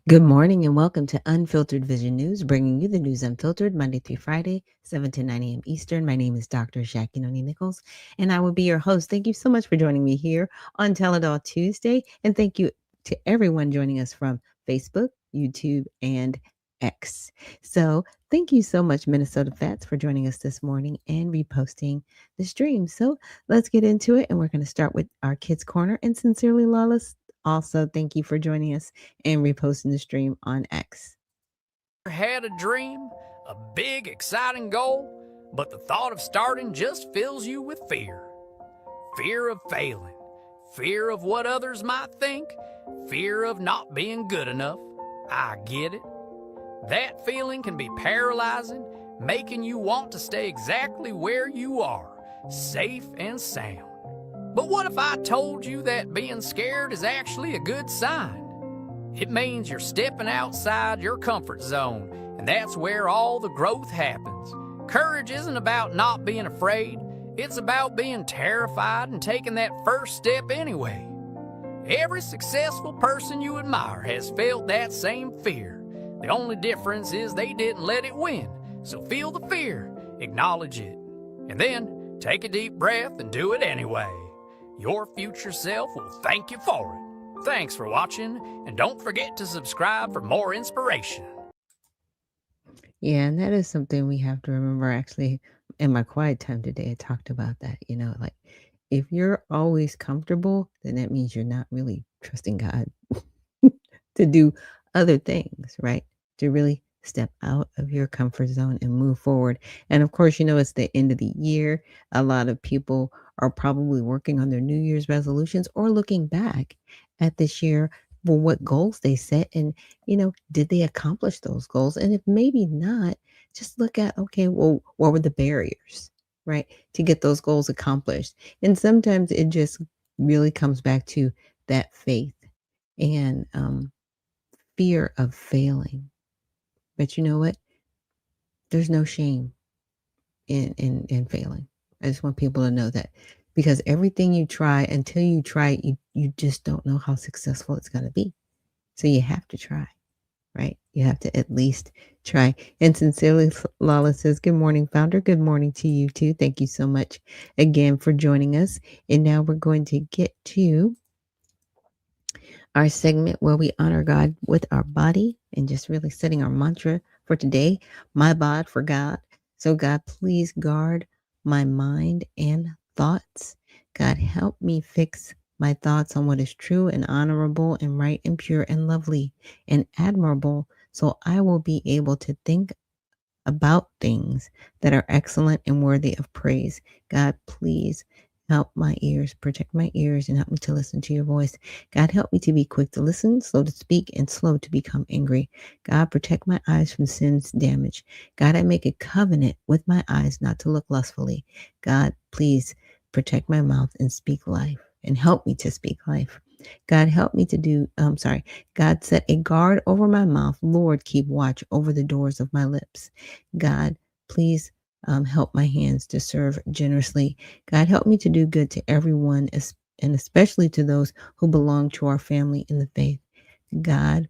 Good morning and welcome to Unfiltered Vision News, bringing you the news unfiltered Monday through Friday, 7 to 9 a.m. Eastern. My name is Dr. Ashaki Noni Nichols, and I will be your host. Thank you so much for joining me here on Tell It All Tuesday, and thank you to everyone joining us from Facebook, YouTube, and X. So, thank you so much, Minnesota Fats, for joining us this morning and reposting the stream. So, let's get into it, and we're going to start with our Kids Corner and Sincerely Lawless. Also, thank you for joining us and reposting the stream on X. Had a dream, a big, exciting goal, but the thought of starting just fills you with fear. Fear of failing, fear of what others might think, fear of not being good enough. I get it. That feeling can be paralyzing, making you want to stay exactly where you are, safe and sound. But what if I told you that being scared is actually a good sign? It means you're stepping outside your comfort zone, and that's where all the growth happens. Courage isn't about not being afraid, it's about being terrified and taking that first step anyway. Every successful person you admire has felt that same fear. The only difference is they didn't let it win. So feel the fear, acknowledge it, and then take a deep breath and do it anyway. Your future self will thank you for it. Thanks for watching, and don't forget to subscribe for more inspiration. Yeah, and that is something we have to remember. Actually, in my quiet time today, I talked about that. Like if you're always comfortable, then that means you're not really trusting God to do other things, right? To really step out of your comfort zone and move forward. And of course, it's the end of the year. A lot of people are probably working on their New Year's resolutions or looking back at this year for what goals they set and, did they accomplish those goals? And if maybe not, just look at, okay, well, what were the barriers, right, to get those goals accomplished? And sometimes it just really comes back to that faith and fear of failing. But you know what? There's no shame in failing. I just want people to know that because everything you try, until you try it, you just don't know how successful it's going to be. So you have to try, right? You have to at least try. And Sincerely Lawless says, good morning, founder. Good morning to you too. Thank you so much again for joining us. And now we're going to get to our segment where we honor God with our body and just really setting our mantra for today, my bod for God. So, God, please guard my mind and thoughts. God, help me fix my thoughts on what is true and honorable and right and pure and lovely and admirable so I will be able to think about things that are excellent and worthy of praise. God, please help my ears, protect my ears, and help me to listen to your voice. God, help me to be quick to listen, slow to speak, and slow to become angry. God, protect my eyes from sin's damage. God, I make a covenant with my eyes not to look lustfully. God, please protect my mouth and speak life and help me to speak life. God, help me to do, God, set a guard over my mouth. Lord, keep watch over the doors of my lips. God, please help my hands to serve generously. God, help me to do good to everyone, and especially to those who belong to our family in the faith. God,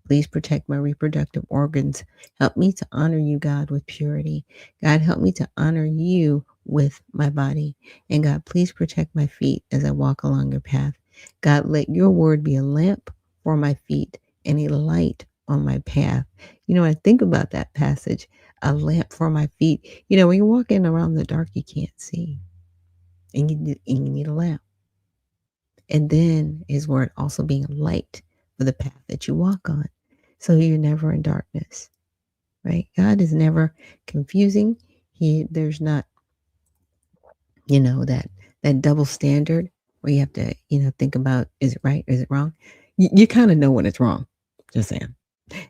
please protect my reproductive organs. Help me to honor you, God, with purity. God, help me to honor you with my body. And God, please protect my feet as I walk along your path. God, let your word be a lamp for my feet and a light on my path. I think about that passage, a lamp for my feet. When you're walking around the dark, you can't see, and you need a lamp. And then his word also being a light for the path that you walk on. So you're never in darkness, right? God is never confusing. There's not, that double standard where you have to, think about, is it right? Is it wrong? You kind of know when it's wrong. Just saying.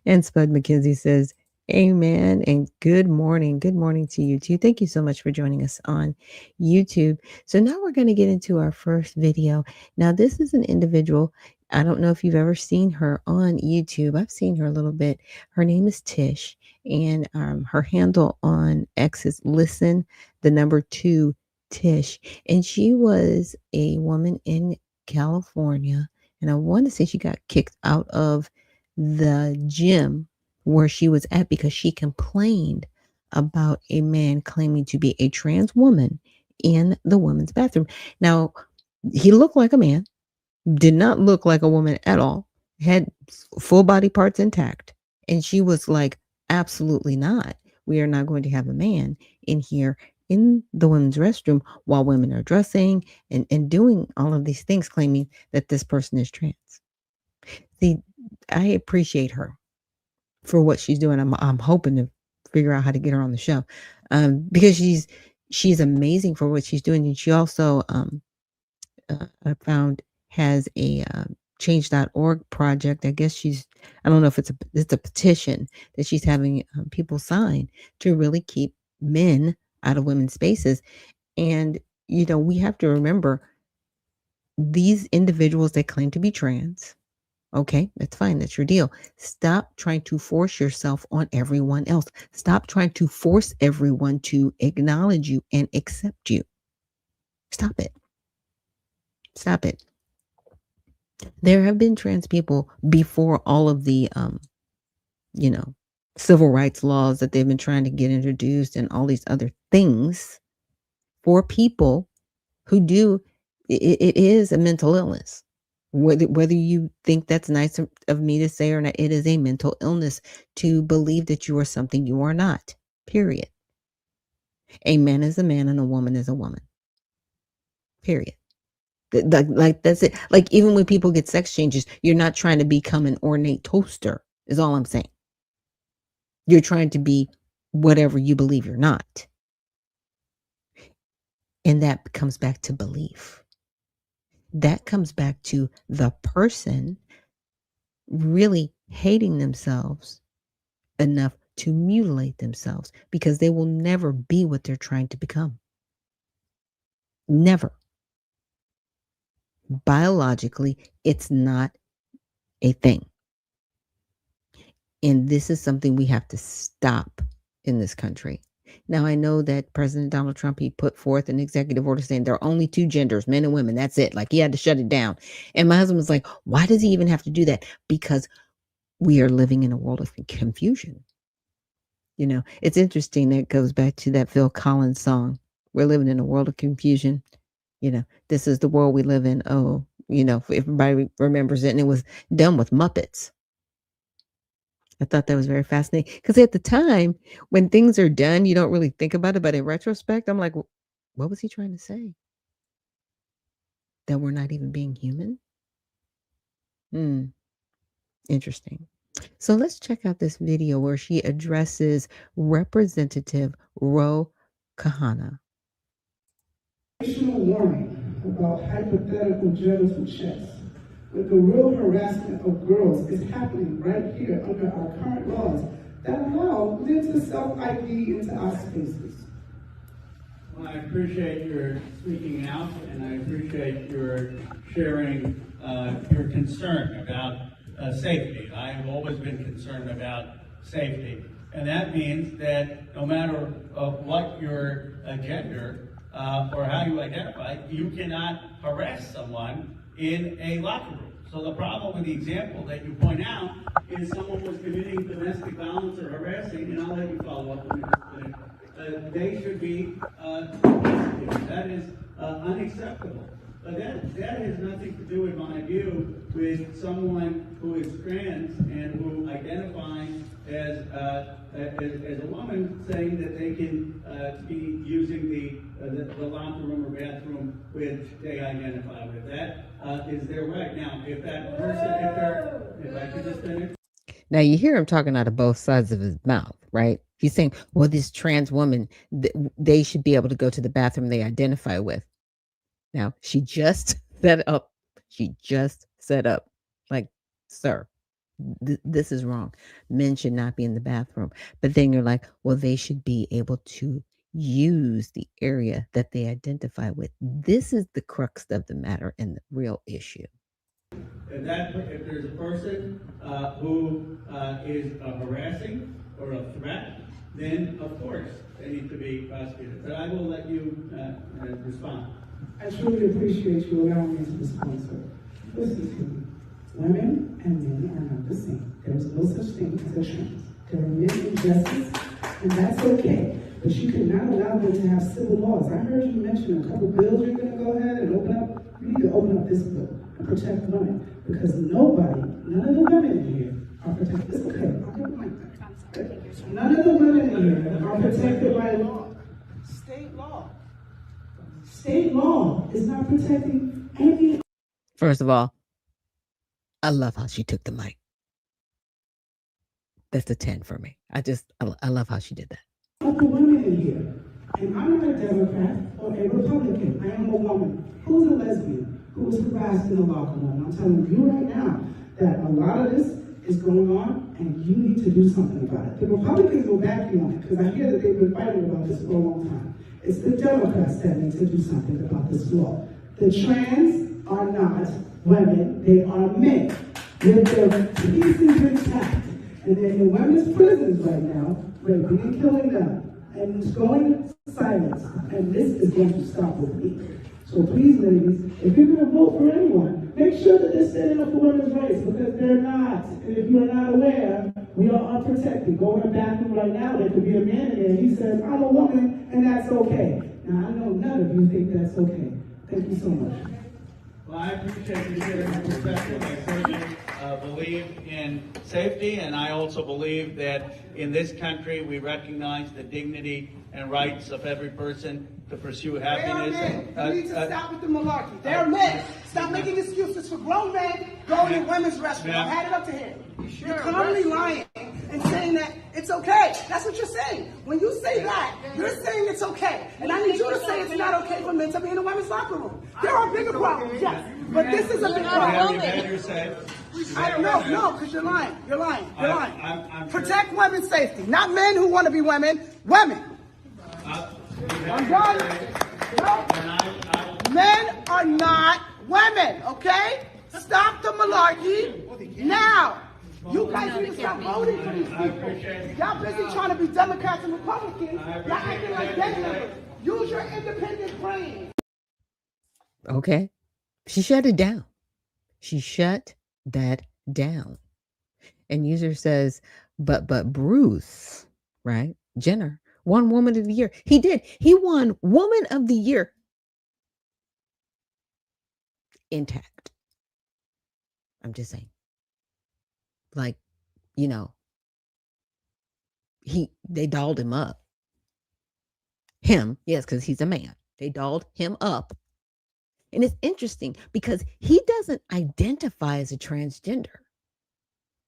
And Spud McKenzie says, amen and good morning. Good morning to you too. Thank you so much for joining us on YouTube. So now we're going to get into our first video. Now, this is an individual. I don't know if you've ever seen her on YouTube. I've seen her a little bit. Her name is Tish, and her handle on X is listen, the number 2 Tish. And she was a woman in California. And I want to say she got kicked out of the gym where she was at because she complained about a man claiming to be a trans woman in the women's bathroom. Now, he looked like a man, did not look like a woman at all, had full body parts intact. And she was like, absolutely not. We are not going to have a man in here in the women's restroom while women are dressing and doing all of these things, claiming that this person is trans. See, I appreciate her for what she's doing. I'm hoping to figure out how to get her on the show, because she's amazing for what she's doing, and she also I found has a change.org project. I guess I don't know if it's a petition that she's having people sign to really keep men out of women's spaces. And we have to remember these individuals that claim to be trans. Okay, that's fine. That's your deal. Stop trying to force yourself on everyone else. Stop trying to force everyone to acknowledge you and accept you. Stop it. Stop it. There have been trans people before all of the you know, civil rights laws that they've been trying to get introduced and all these other things for people who do it is a mental illness. Whether you think that's nice of me to say or not, it is a mental illness to believe that you are something you are not. Period. A man is a man and a woman is a woman. Period. Like that's it. Like even when people get sex changes, you're not trying to become an ornate toaster, is all I'm saying. You're trying to be whatever you believe you're not. And that comes back to belief. That comes back to the person really hating themselves enough to mutilate themselves because they will never be what they're trying to become. Never. Biologically, it's not a thing. And this is something we have to stop in this country. Now, I know that President Donald Trump, he put forth an executive order saying there are only two genders, men and women. That's it. Like he had to shut it down. And my husband was like, why does he even have to do that? Because we are living in a world of confusion. It's interesting. That goes back to that Phil Collins song. We're living in a world of confusion. This is the world we live in. Oh, if everybody remembers it. And it was done with Muppets. I thought that was very fascinating because at the time when things are done, you don't really think about it. But in retrospect, I'm like, what was he trying to say? That we're not even being human? Interesting. So let's check out this video where she addresses Representative Ro Kahana. Warning about hypothetical genital checks. But the real harassment of girls is happening right here under our current laws that allow men to self-ID into our spaces. Well, I appreciate your speaking out, and I appreciate your sharing your concern about safety. I have always been concerned about safety, and that means that no matter what your gender or how you identify, you cannot harass someone in a locker room. So the problem with the example that you point out is someone was committing domestic violence or harassing, and I'll let you follow up on this. They should be prosecuted. That is unacceptable. But that has nothing to do, in my view, with someone who is trans and who identifies as a woman, saying that they can be using the locker room or bathroom which they identify with. That is their right. Now, if that person, if I could just finish. Now you hear him talking out of both sides of his mouth, right? He's saying, well, this trans woman, they should be able to go to the bathroom they identify with. Now, she just set up. Like, sir, this is wrong. Men should not be in the bathroom. But then you're like, well, they should be able to use the area that they identify with. This is the crux of the matter and the real issue. If there's a person who is harassing or a threat, then of course they need to be prosecuted. But I will let you respond. I truly appreciate you allowing me to respond, sir. Listen to me. Women and men are not the same. They're no such thing as a trans. There are men in justice, and that's okay. But you cannot allow them to have civil laws. I heard you mention a couple bills you're going to go ahead and open up. You need to open up this bill and protect women, because nobody, none of the women in here are protected. It's okay. I'll give the mic back. None of the women in here are protected by law. State law. State law is not protecting any. First of all, I love how she took the mic. That's a 10 for me. I love how she did that. Of the women in here, and I'm not a Democrat or a Republican. I am a woman who's a lesbian, who was harassed in the locker room. I'm telling you right now that a lot of this is going on, and you need to do something about it. The Republicans will back you on it, because I hear that they've been fighting about this for a long time. It's the Democrats that need to do something about this law. The trans are not women, they are men with their pieces intact. And they're in women's prisons right now, raping and killing them, and it's going silent. And this is going to stop with me. So please, ladies, if you're going to vote for anyone, make sure that they're standing up for women's rights, because they're not. And if you're not aware, we are unprotected. Go in the bathroom right now, there could be a man in there, he says, I'm a woman, and that's okay. Now, I know none of you think that's okay. Thank you so much. Well, I appreciate you sharing your perspective. I certainly believe in safety, and I also believe that in this country we recognize the dignity and rights of every person to pursue happiness. They are men. You need to stop with the malarkey. They're men. Stop making excuses for grown men going in women's restrooms. I'll hand it up to him. You're calmly lying and saying that it's okay. That's what you're saying. When you say that, you're saying it's okay. And I need you to say it's not okay for men to be in a women's locker room. There are bigger problems, yes. But this is a big problem. No, because you're lying. You're lying. You're lying. I'm Protect women's safety. Not men who want to be women. Women. I'm done. No. Men are not women, okay? Stop the malarkey now. You guys need to stop voting for these people. Y'all busy trying to be Democrats and Republicans. Y'all acting like gang members. Use your independent brain. Okay. She shut it down. She shut that down. And user says, but Bruce, right? Jenner won Woman of the Year. He did. He won Woman of the Year intact. I'm just saying. Like, you know, they dolled him up. Him, yes, because he's a man. They dolled him up. And it's interesting because he doesn't identify as a transgender.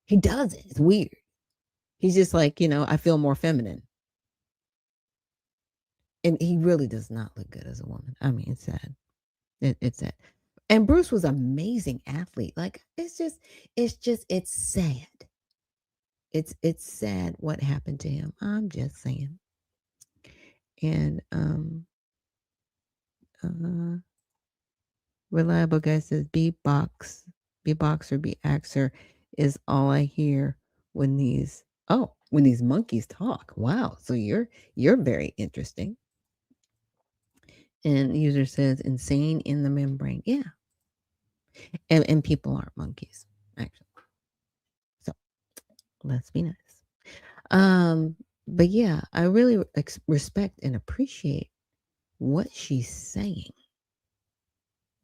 He doesn't. It's weird. He's just like, I feel more feminine. And he really does not look good as a woman. I mean, it's sad. It's sad. And Bruce was an amazing athlete. Like, it's sad. It's sad what happened to him. I'm just saying. And Reliable Guy says beatbox or beatboxer is all I hear when these monkeys talk. Wow. So you're very interesting. And user says insane in the membrane. Yeah. And people aren't monkeys, actually. So let's be nice. But yeah, I really respect and appreciate what she's saying.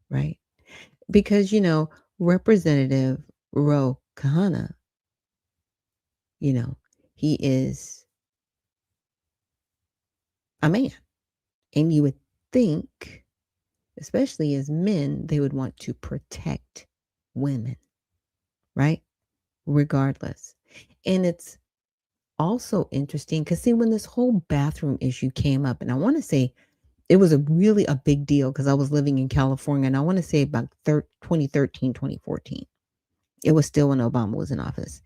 Right? Because, Representative Ro Kahana, he is a man. And you would think, especially as men, they would want to protect women, right? Regardless. And it's also interesting because, see, when this whole bathroom issue came up, and I want to say it was really a big deal because I was living in California, and I want to say about 2013, 2014. It was still when Obama was in office.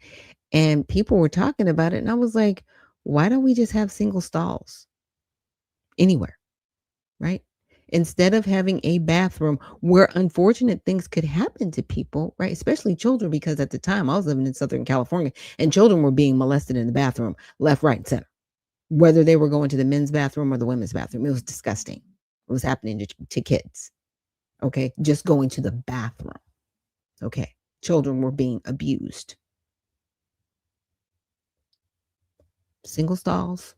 And people were talking about it, and I was like, why don't we just have single stalls anywhere, right? Instead of having a bathroom where unfortunate things could happen to people, right? Especially children, because at the time I was living in Southern California and children were being molested in the bathroom, left, right, and center, whether they were going to the men's bathroom or the women's bathroom. It was disgusting. It was happening to kids. Okay. Just going to the bathroom. Okay. Children were being abused. Single stalls.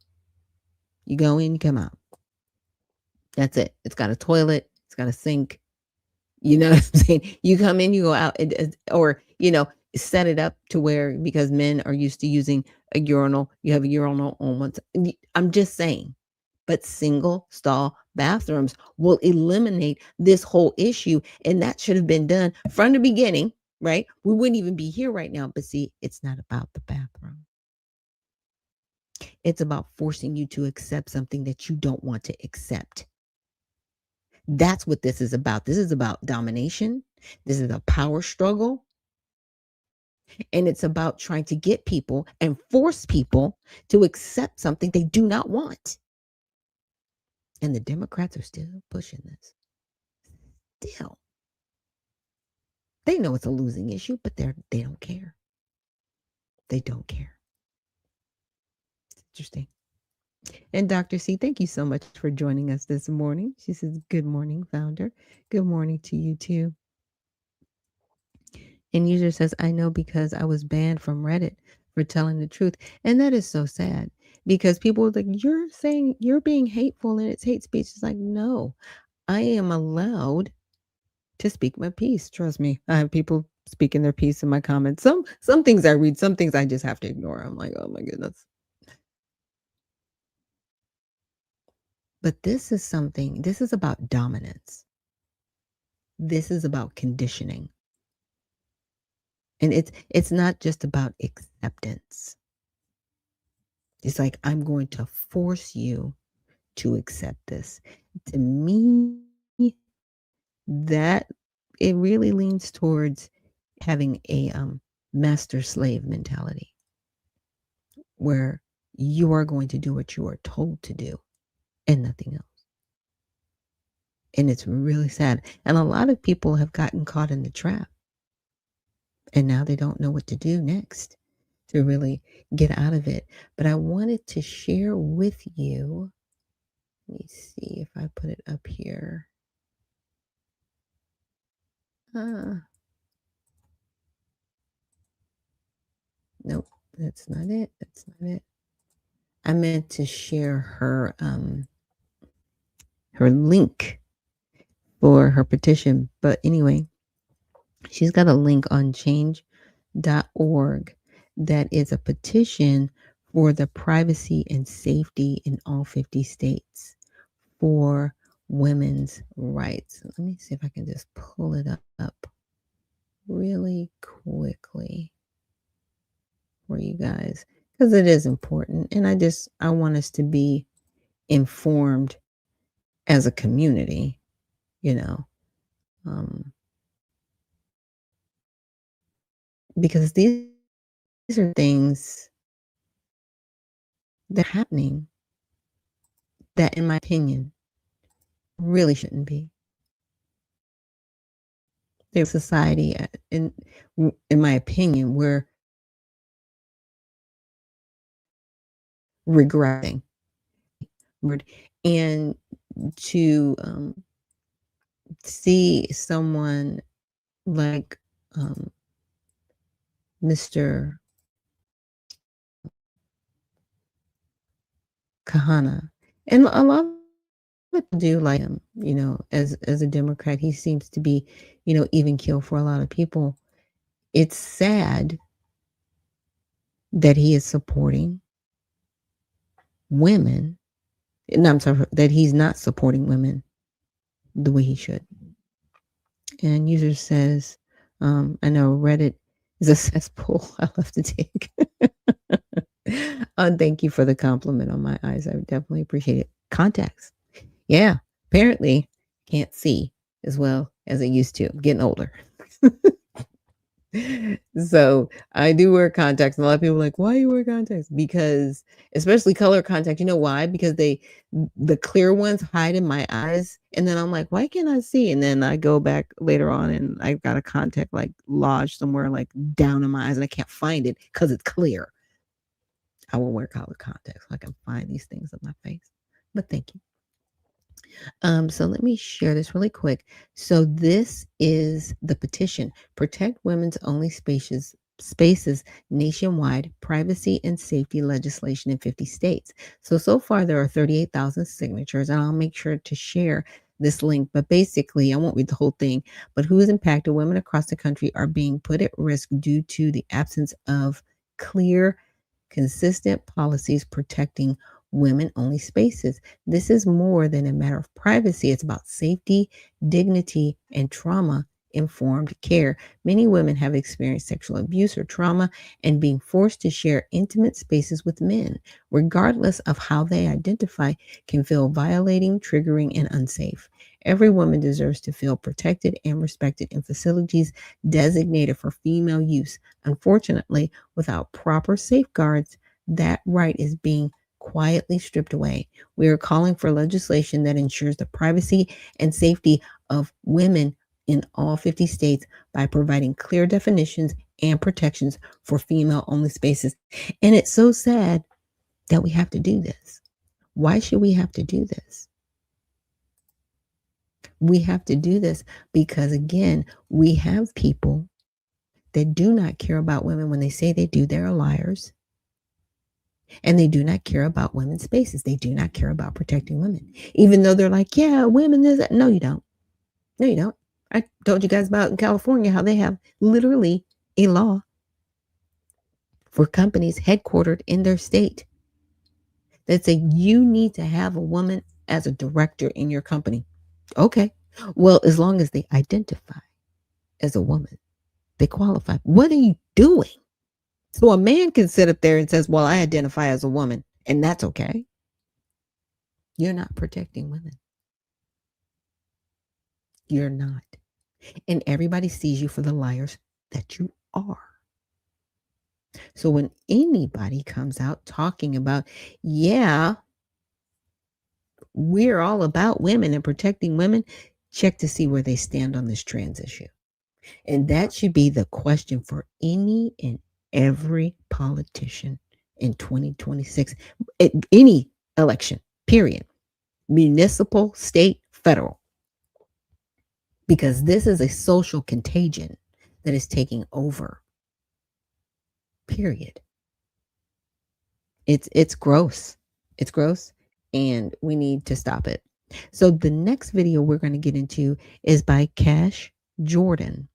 You go in, you come out. That's it. It's got a toilet. It's got a sink. You know what I'm saying? You come in, you go out, or set it up to where, because men are used to using a urinal, you have a urinal on one side. I'm just saying, but single stall bathrooms will eliminate this whole issue, and that should have been done from the beginning, right? We wouldn't even be here right now. But see, it's not about the bathroom. It's about forcing you to accept something that you don't want to accept. That's what this is about. This is about domination. This is a power struggle. And it's about trying to get people and force people to accept something they do not want. And the Democrats are still pushing this. Still. They know it's a losing issue, but they don't care. They don't care. It's interesting. And Dr. C, thank you so much for joining us this morning. She says, good morning, founder. Good morning to you too. And user says, I know because I was banned from Reddit for telling the truth. And that is so sad, because people are like, you're saying you're being hateful and it's hate speech. It's like, no, I am allowed to speak my piece. Trust me. I have people speaking their piece in my comments. Some things I read, some things I just have to ignore. I'm like, oh my goodness. But this is about dominance. This is about conditioning. And it's not just about acceptance. It's like, I'm going to force you to accept this. To me, that it really leans towards having a master slave mentality, where you are going to do what you are told to do and nothing else. And it's really sad. And a lot of people have gotten caught in the trap. And now they don't know what to do next to really get out of it. But I wanted to share with you. Let me see if I put it up here. Nope, that's not it. That's not it. I meant to share her link for her petition. But anyway, she's got a link on change.org that is a petition for the privacy and safety in all 50 states for women's rights. Let me see if I can just pull it up really quickly for you guys, because it is important. And I want us to be informed as a community, because these are things that are happening that, in my opinion, really shouldn't be. There's society, in my opinion, we're regressing. And to see someone like Mr. Kahana, and a lot of people do like him, as a Democrat. He seems to be, even kill for a lot of people. It's sad that he is supporting women. No, I'm sorry, that he's not supporting women the way he should. And user says, I know Reddit is a cesspool. I love to take. Thank you for the compliment on my eyes. I definitely appreciate it. Contacts. Yeah, apparently can't see as well as I used to. I'm getting older. So I do wear contacts. And a lot of people are like, why you wear contacts? Because, especially color contacts, you know why? Because the clear ones hide in my eyes. And then I'm like, why can't I see? And then I go back later on and I've got a contact like lodged somewhere like down in my eyes and I can't find it because it's clear. I will wear color contacts so I can find these things on my face. But thank you. So let me share this really quick. So this is the petition: protect women's only spaces spaces nationwide, privacy and safety legislation in 50 states. So far there are 38,000 signatures, and I'll make sure to share this link. But basically, I won't read the whole thing, but who is impacted? Women across the country are being put at risk due to the absence of clear, consistent policies protecting women only spaces. This is more than a matter of privacy, it's about safety, dignity, and trauma informed care. Many women have experienced sexual abuse or trauma and being forced to share intimate spaces with men, regardless of how they identify, can feel violating, triggering, and unsafe. Every woman deserves to feel protected and respected in facilities designated for female use. Unfortunately, without proper safeguards, that right is being quietly stripped away. We are calling for legislation that ensures the privacy and safety of women in all 50 states by providing clear definitions and protections for female-only spaces. And it's so sad that we have to do this. Why should we have to do this? We have to do this because, again, we have people that do not care about women. When they say they do, they're liars. And they do not care about women's spaces. They do not care about protecting women. Even though they're like, yeah, women is that. No, you don't. No, you don't. I told you guys about in California how they have literally a law for companies headquartered in their state that say you need to have a woman as a director in your company. Okay. Well, as long as they identify as a woman, they qualify. What are you doing? So a man can sit up there and says, well, I identify as a woman, and that's okay. You're not protecting women. You're not. And everybody sees you for the liars that you are. So when anybody comes out talking about, yeah, we're all about women and protecting women, check to see where they stand on this trans issue. And that should be the question for any and every politician in 2026, at any election, period. Municipal, state, federal. Because this is a social contagion that is taking over. Period. It's gross. It's gross, and we need to stop it. So the next video we're going to get into is by Cash Jordan.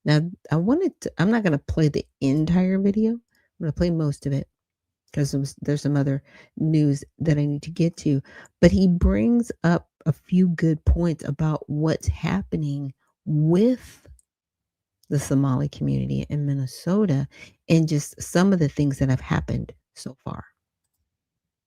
Now, I'm not going to play the entire video. I'm going to play most of it because there's some other news that I need to get to. But he brings up a few good points about what's happening with the Somali community in Minnesota and just some of the things that have happened so far.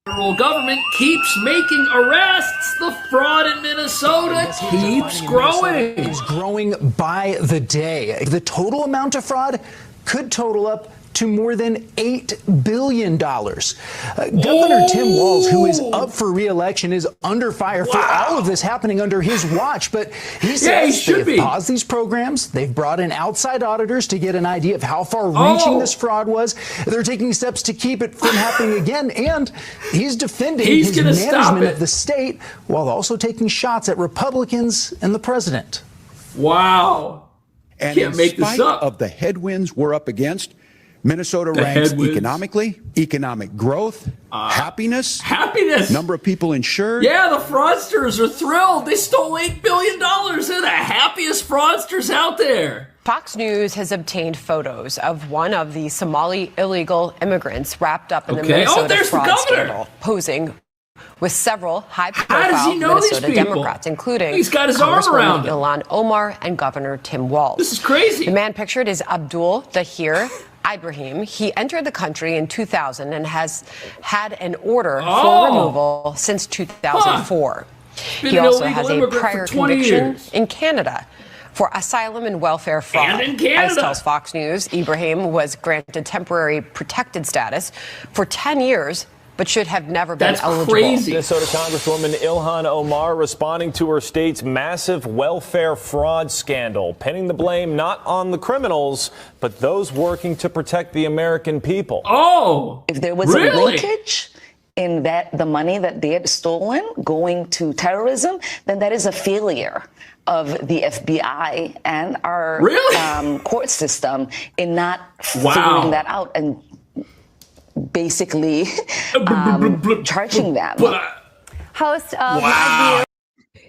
The federal government keeps making arrests. The fraud in Minnesota keeps growing. It's growing by the day. The total amount of fraud could total up to more than $8 billion. Governor Tim Walz, who is up for re-election, is under fire for all of this happening under his watch. But he says they've paused these programs. They've brought in outside auditors to get an idea of how far-reaching this fraud was. They're taking steps to keep it from happening again. And he's defending his management of the state while also taking shots at Republicans and the president. Wow. And in spite of the headwinds we're up against, Minnesota ranks economically, economic growth, happiness, number of people insured. Yeah, the fraudsters are thrilled. They stole $8 billion. They're the happiest fraudsters out there. Fox News has obtained photos of one of the Somali illegal immigrants wrapped up in the Minnesota fraud scandal, posing with several high-profile Minnesota Democrats, including He's got his arm around Ilhan Omar and Governor Tim Walz. This is crazy. The man pictured is Abdul Dahir Ibrahim. He entered the country in 2000 and has had an order for removal since 2004. He also has a prior conviction in Canada for asylum and welfare fraud. And in Canada. As tells Fox News, Ibrahim was granted temporary protected status for 10 years but should have never been eligible. Crazy. Minnesota Congresswoman Ilhan Omar responding to her state's massive welfare fraud scandal, pinning the blame not on the criminals, but those working to protect the American people. Oh, if there was a linkage, in that the money that they had stolen going to terrorism, then that is a failure of the FBI and our court system in not figuring that out and basically charging them. Host of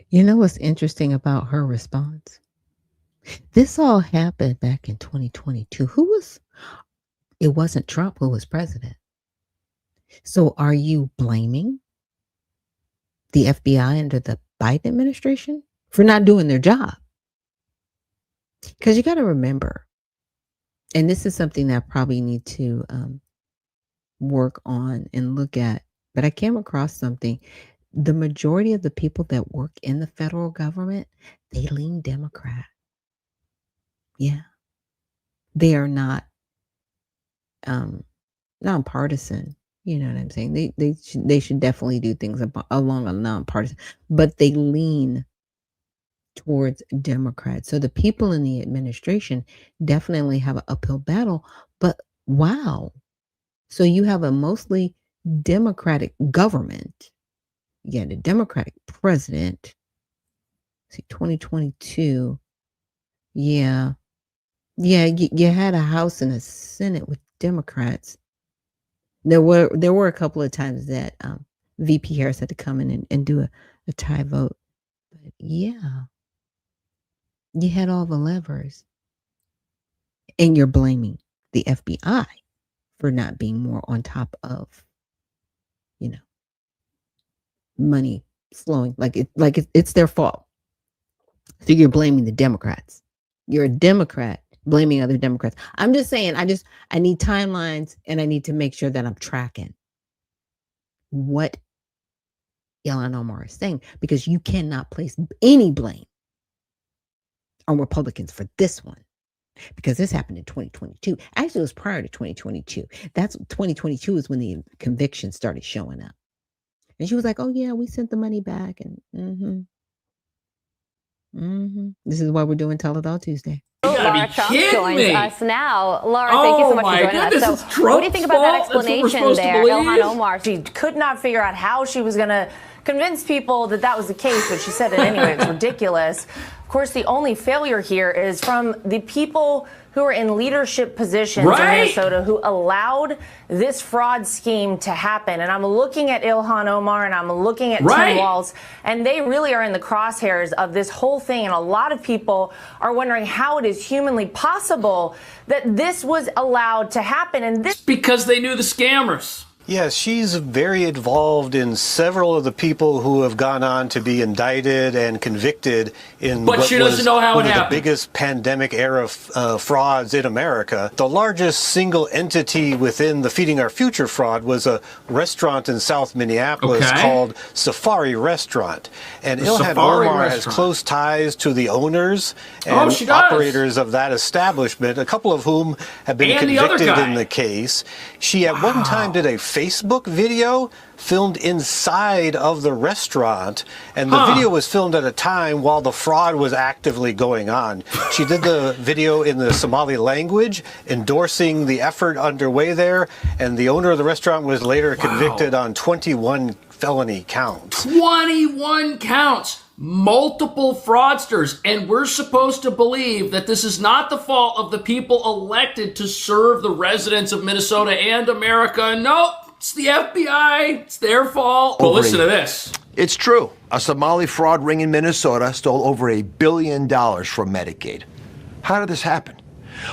You know what's interesting about her response? This all happened back in 2022. It wasn't Trump who was president. So are you blaming the FBI under the Biden administration for not doing their job? Because you got to remember, and this is something that I probably need to work on and look at, but I came across something. The majority of the people that work in the federal government, they lean Democrat. Yeah. They are not nonpartisan. You know what I'm saying? They should definitely do things along a nonpartisan, but they lean towards Democrats. So the people in the administration definitely have an uphill battle. But wow. So you have a mostly Democratic government. You had a Democratic president. See, 2022. Yeah. Yeah, you had a House and a Senate with Democrats. There were a couple of times that VP Harris had to come in and do a tie vote. But yeah, you had all the levers. And you're blaming the FBI for not being more on top of, money flowing. It's their fault. So you're blaming the Democrats. You're a Democrat blaming other Democrats. I'm just saying, I need timelines and I need to make sure that I'm tracking what Ilhan Omar is saying, because you cannot place any blame on Republicans for this one, because this happened in 2022. Actually, it was prior to 2022. 2022 is when the conviction started showing up. And she was like, oh yeah, we sent the money back. And this is why we're doing Tell It All Tuesday. Laura Trump joins us now. Laura, thank you so much for joining us. So, what do you think about that explanation there, Ilhan Omar? She could not figure out how she was going to convince people that was the case, but she said it anyway. It's ridiculous. Of course, the only failure here is from the people who are in leadership positions in Minnesota who allowed this fraud scheme to happen. And I'm looking at Ilhan Omar and I'm looking at Tim Walz, and they really are in the crosshairs of this whole thing. And a lot of people are wondering how it is humanly possible that this was allowed to happen. And this because they knew the scammers. Yes, she's very involved in several of the people who have gone on to be indicted and convicted in what was one of the biggest pandemic era frauds in America. The largest single entity within the Feeding Our Future fraud was a restaurant in South Minneapolis called Safari Restaurant. And Ilhan Omar has close ties to the owners and operators of that establishment, a couple of whom have been convicted in the case. She at one time did a Facebook video filmed inside of the restaurant, and the video was filmed at a time while the fraud was actively going on. She did the video in the Somali language, endorsing the effort underway there, and the owner of the restaurant was later convicted on 21 felony counts. 21 counts. Multiple fraudsters, and we're supposed to believe that this is not the fault of the people elected to serve the residents of Minnesota and America. Nope, it's the FBI. It's their fault. But listen to this. It's true. A Somali fraud ring in Minnesota stole over $1 billion from Medicaid. How did this happen?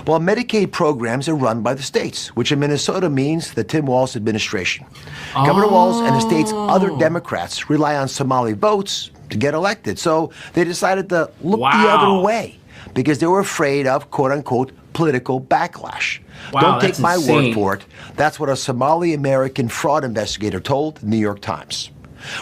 Well, Medicaid programs are run by the states, which in Minnesota means the Tim Walz administration. Governor Walz and the state's other Democrats rely on Somali votes to get elected. So they decided to look the other way because they were afraid of, quote unquote, political backlash. Don't take my word for it. That's what a Somali American fraud investigator told the New York Times.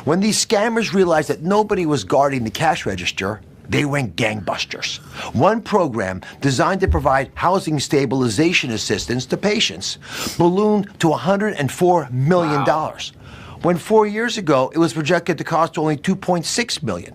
When these scammers realized that nobody was guarding the cash register, they went gangbusters. One program designed to provide housing stabilization assistance to patients ballooned to $104 million. When 4 years ago, it was projected to cost only $2.6 million.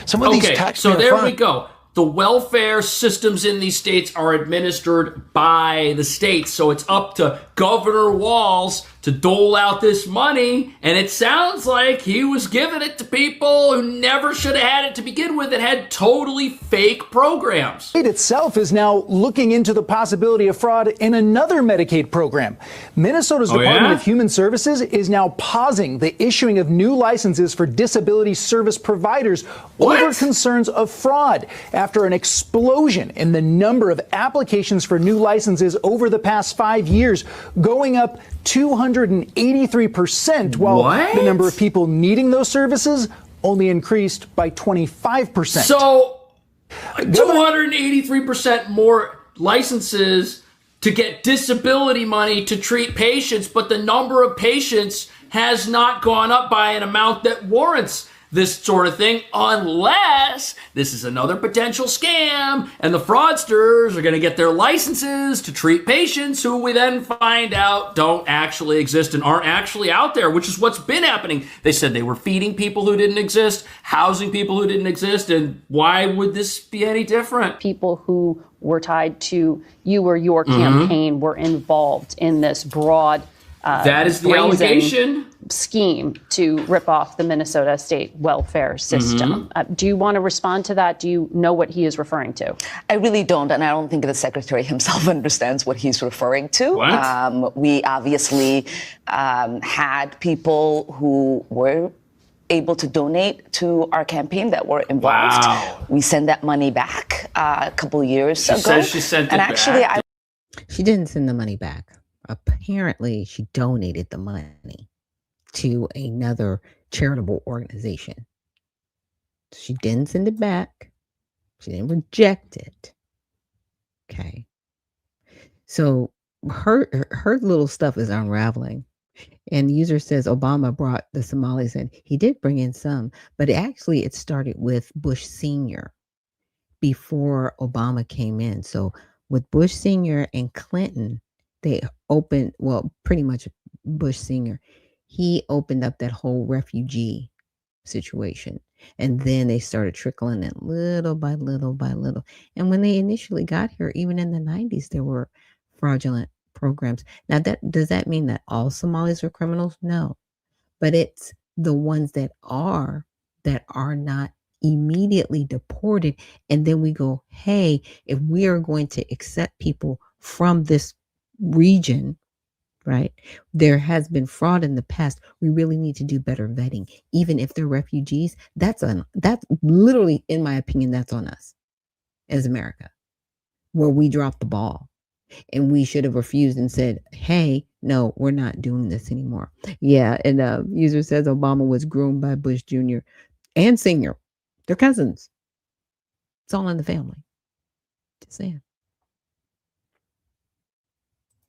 Some of these taxpayer so there we go. The welfare systems in these states are administered by the states, so it's up to Governor Walz to dole out this money, and it sounds like he was giving it to people who never should have had it to begin with. It had totally fake programs. It itself is now looking into the possibility of fraud in another Medicaid program. Minnesota's Department of Human Services is now pausing the issuing of new licenses for disability service providers over concerns of fraud after an explosion in the number of applications for new licenses over the past 5 years, going up 283%, while the number of people needing those services only increased by 25%. So 283% more licenses to get disability money to treat patients, but the number of patients has not gone up by an amount that warrants this sort of thing, unless this is another potential scam and the fraudsters are going to get their licenses to treat patients who we then find out don't actually exist and aren't actually out there, which is what's been happening. They said they were feeding people who didn't exist, housing people who didn't exist, and why would this be any different? People who were tied to you or your campaign were involved in this broad that is the allegation scheme to rip off the Minnesota state welfare system. Do you want to respond to that? Do you know what he is referring to? I really don't, and I don't think the secretary himself understands what he's referring to. We obviously had people who were able to donate to our campaign that were involved. We send that money back a couple years ago. She says she sent it back. She didn't send the money back. Apparently, she donated the money to another charitable organization. She didn't send it back. She didn't reject it. Okay. So her little stuff is unraveling. And the user says Obama brought the Somalis in. He did bring in some, but actually it started with Bush Sr. before Obama came in. So with Bush Sr. and Clinton, they opened, well, pretty much Bush Sr., he opened up that whole refugee situation. And then they started trickling it little by little by little. And when they initially got here, even in the 90s, there were fraudulent programs. Now, does that mean that all Somalis are criminals? No. But it's the ones that are not immediately deported. And then we go, hey, if we are going to accept people from this region, right? There has been fraud in the past. We really need to do better vetting. Even if they're refugees, that's literally, in my opinion, that's on us as America, where we dropped the ball and we should have refused and said, hey, no, we're not doing this anymore. Yeah. And user says Obama was groomed by Bush Jr. and Sr. They're cousins. It's all in the family. Just saying.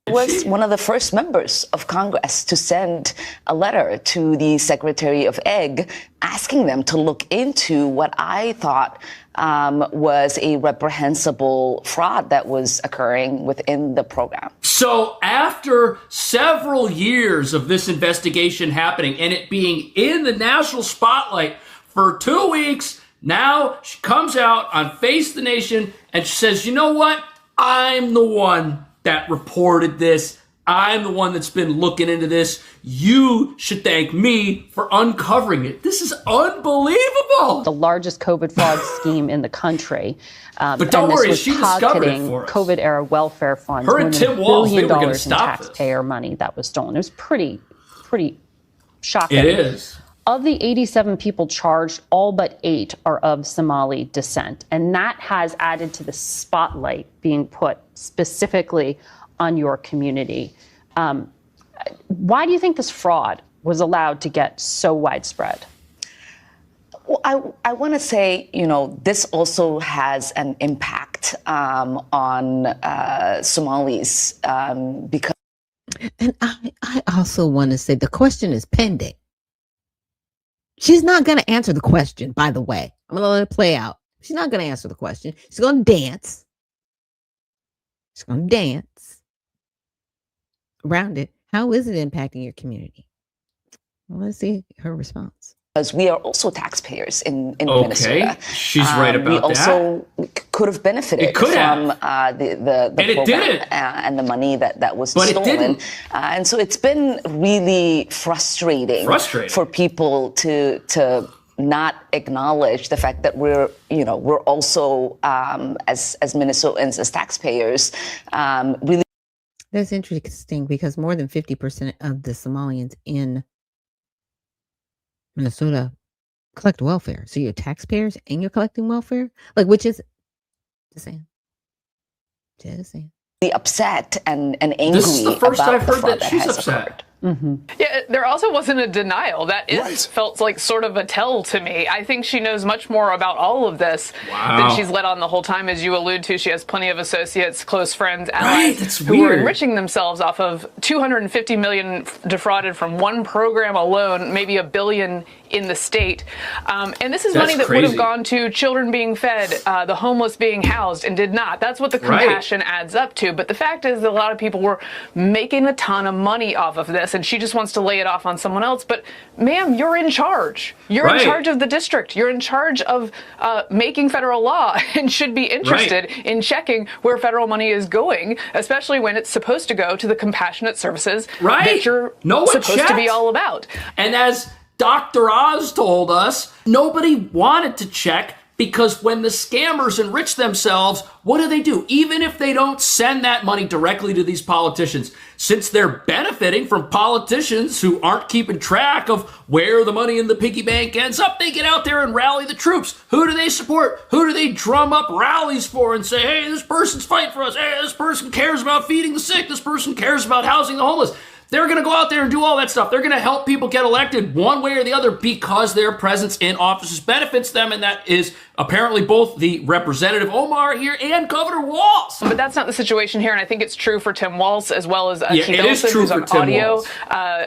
Was one of the first members of Congress to send a letter to the Secretary of Ag asking them to look into what I thought was a reprehensible fraud that was occurring within the program. So after several years of this investigation happening and it being in the national spotlight for 2 weeks, now she comes out on Face the Nation and she says, you know what? I'm the one that reported this. I'm the one that's been looking into this. You should thank me for uncovering it. This is unbelievable. The largest COVID fraud scheme in the country. But don't worry, she discovered it for us. COVID-era welfare funds. Her and Tim Walz, they were going to stop in taxpayer money that was stolen. It was pretty shocking. It is. Of the 87 people charged, all but 8 are of Somali descent. And that has added to the spotlight being put specifically on your community. Why do you think this fraud was allowed to get so widespread? Well, I want to say, this also has an impact on Somalis because. And I also want to say the question is pending. She's not going to answer the question, by the way. I'm going to let it play out. She's not going to answer the question. She's going to dance. She's going to dance around it. How is it impacting your community? Well, let's see her response. Because we are also taxpayers in Okay, Minnesota. she's right about we that. also could have benefited could from And the it program didn't. and the money that was But it stolen. didn't. And so it's been really frustrating for people to not acknowledge the fact that we're also as Minnesotans, as taxpayers, really. That's interesting because more than 50% of the Somalians in Minnesota collect welfare. So you're taxpayers and you're collecting welfare? Like, which is just saying. Just saying. Upset and angry This is the first about I've the heard fraud that she's has upset. occurred. Yeah, there also wasn't a denial. That felt like sort of a tell to me. I think she knows much more about all of this than she's let on the whole time. As you allude to, she has plenty of associates, close friends, allies who are enriching themselves off of $250 million defrauded from one program alone, maybe $1 billion in the state. And this is money that would have gone to children being fed, the homeless being housed, and did not. That's what the compassion adds up to. But the fact is that a lot of people were making a ton of money off of this, and she just wants to lay it off on someone else. But, ma'am, you're in charge. You're in charge of the district. You're in charge of making federal law and should be interested in checking where federal money is going, especially when it's supposed to go to the compassionate services that you're supposed to be all about. And as Dr. Oz told us, nobody wanted to check because when the scammers enrich themselves, what do? Even if they don't send that money directly to these politicians, since they're benefiting from politicians who aren't keeping track of where the money in the piggy bank ends up, they get out there and rally the troops. Who do they support? Who do they drum up rallies for and say, hey, this person's fighting for us. Hey, this person cares about feeding the sick. This person cares about housing the homeless. They're going to go out there and do all that stuff. They're going to help people get elected one way or the other because their presence in offices benefits them, and that is apparently both the Representative Omar here and Governor Walz. But that's not the situation here, and I think it's true for Tim Walz as well as Keith Ellison, who's on Tim audio,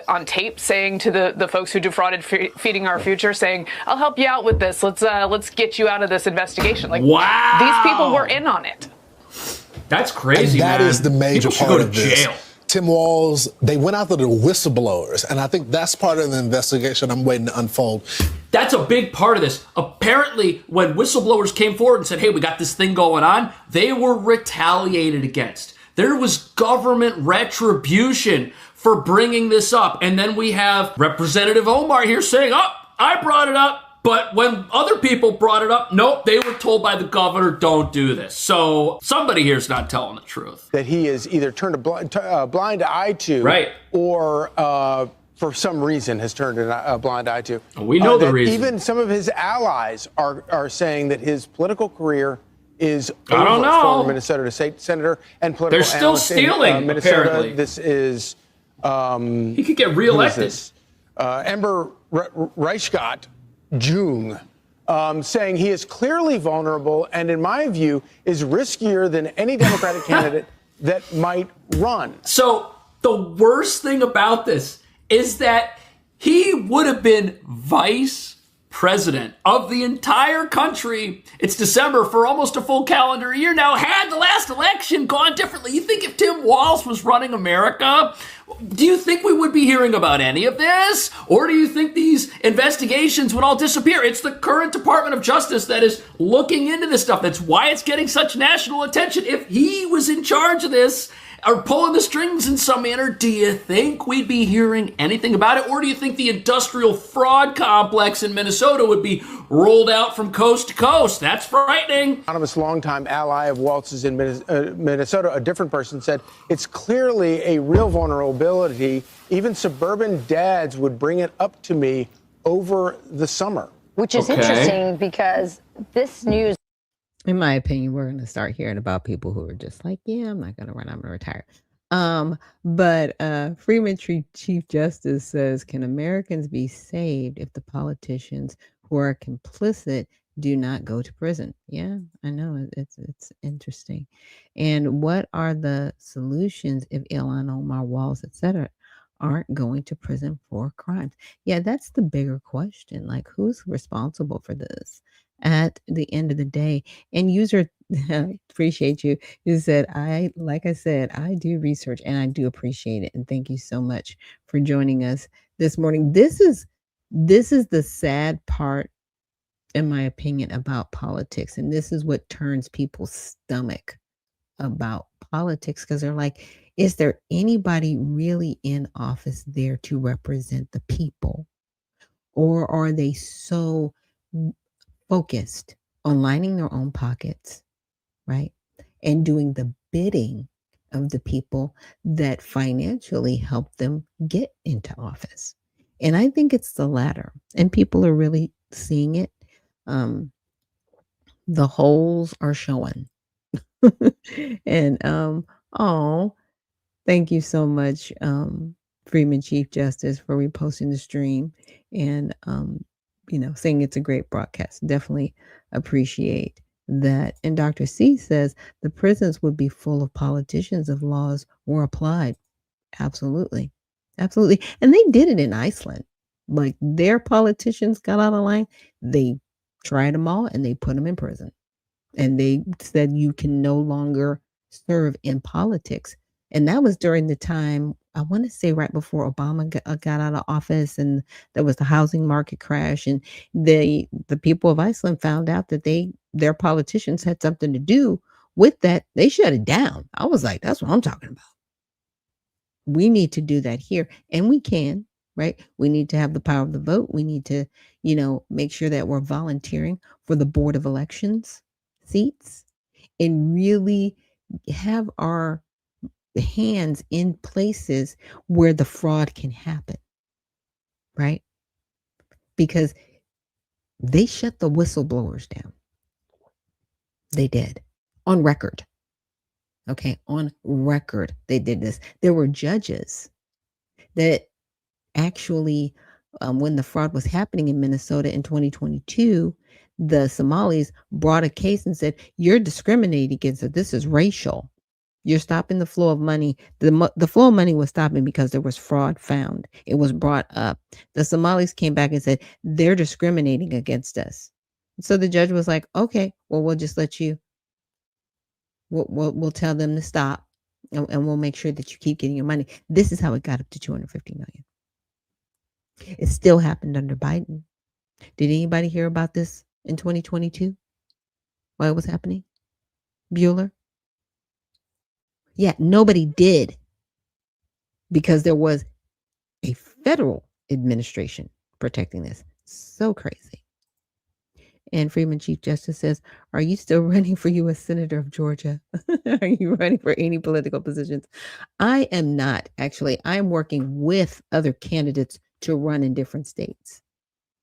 on tape, saying to the folks who defrauded Feeding Our Future, saying, "I'll help you out with this. Let's get you out of this investigation." Like, wow, these people were in on it. That's crazy. And that is the major part of this. Jail. Tim Walz, they went after the whistleblowers, and I think that's part of the investigation I'm waiting to unfold. That's a big part of this. Apparently, when whistleblowers came forward and said, hey, we got this thing going on, they were retaliated against. There was government retribution for bringing this up. And then we have Representative Omar here saying, oh, I brought it up. But when other people brought it up, nope, they were told by the governor, don't do this. So somebody here's not telling the truth. That he is either turned a blind eye to, or for some reason has turned a blind eye to. We know the reason. Even some of his allies are saying that his political career is over. I don't know. Former Minnesota state senator and political They're still analyst stealing, in Minnesota. apparently. This is... he could get reelected. Ember Reichgott Jung, saying he is clearly vulnerable and, in my view, is riskier than any Democratic candidate that might run. So the worst thing about this is that he would have been vice president of the entire country. It's December for almost a full calendar year now. Had the last election gone differently, you think if Tim Walz was running America, do you think we would be hearing about any of this? Or do you think these investigations would all disappear? It's the current Department of Justice that is looking into this stuff. That's why it's getting such national attention. If he was in charge of this, or pulling the strings in some manner, do you think we'd be hearing anything about it? Or do you think the industrial fraud complex in Minnesota would be rolled out from coast to coast? That's frightening. Anonymous longtime ally of Walz's in Minnesota, a different person, said, it's clearly a real vulnerability. Even suburban dads would bring it up to me over the summer. Which is interesting because this news... In my opinion, we're going to start hearing about people who are just like, yeah, I'm not going to run, I'm going to retire. But Freeman Chief Justice says, can Americans be saved if the politicians who are complicit do not go to prison? Yeah, I know. It's interesting. And what are the solutions if Ilhan Omar, Walz, etc., aren't going to prison for crimes? Yeah, that's the bigger question. Like, who's responsible for this at the end of the day? And user, appreciate you. You said, I do research and I do appreciate it. And thank you so much for joining us this morning. This is this is the sad part, in my opinion, about politics. And this is what turns people's stomach about politics, because they're like, is there anybody really in office there to represent the people? Or are they so focused on lining their own pockets, right? And doing the bidding of the people that financially help them get into office? And I think it's the latter. And people are really seeing it. The holes are showing. And oh, thank you so much, Freeman Chief Justice, for reposting the stream and saying it's a great broadcast. Definitely appreciate that. And Dr. C says the prisons would be full of politicians if laws were applied. Absolutely. Absolutely. And they did it in Iceland. Like, their politicians got out of line, they tried them all and they put them in prison. And they said you can no longer serve in politics. And that was during the time, I want to say right before Obama got out of office, and there was the housing market crash, and the people of Iceland found out that their politicians had something to do with that. They shut it down. I was like, that's what I'm talking about. We need to do that here, and we can, right? We need to have the power of the vote. We need to, make sure that we're volunteering for the Board of Elections seats and really have our hands in places where the fraud can happen, right? Because they shut the whistleblowers down. They did, on record. Okay, on record, they did this. There were judges that actually, when the fraud was happening in Minnesota in 2022, the Somalis brought a case and said, you're discriminating against it. This is racial. You're stopping the flow of money. The flow of money was stopping because there was fraud found. It was brought up. The Somalis came back and said, they're discriminating against us. So the judge was like, okay, well, we'll just let you, we'll tell them to stop, and we'll make sure that you keep getting your money. This is how it got up to $250 million. It still happened under Biden. Did anybody hear about this in 2022? While it was happening? Bueller? Yeah, nobody did, because there was a federal administration protecting this. So crazy. And Freeman Chief Justice says, are you still running for U.S. Senator of Georgia? Are you running for any political positions? I am not, actually. I'm working with other candidates to run in different states.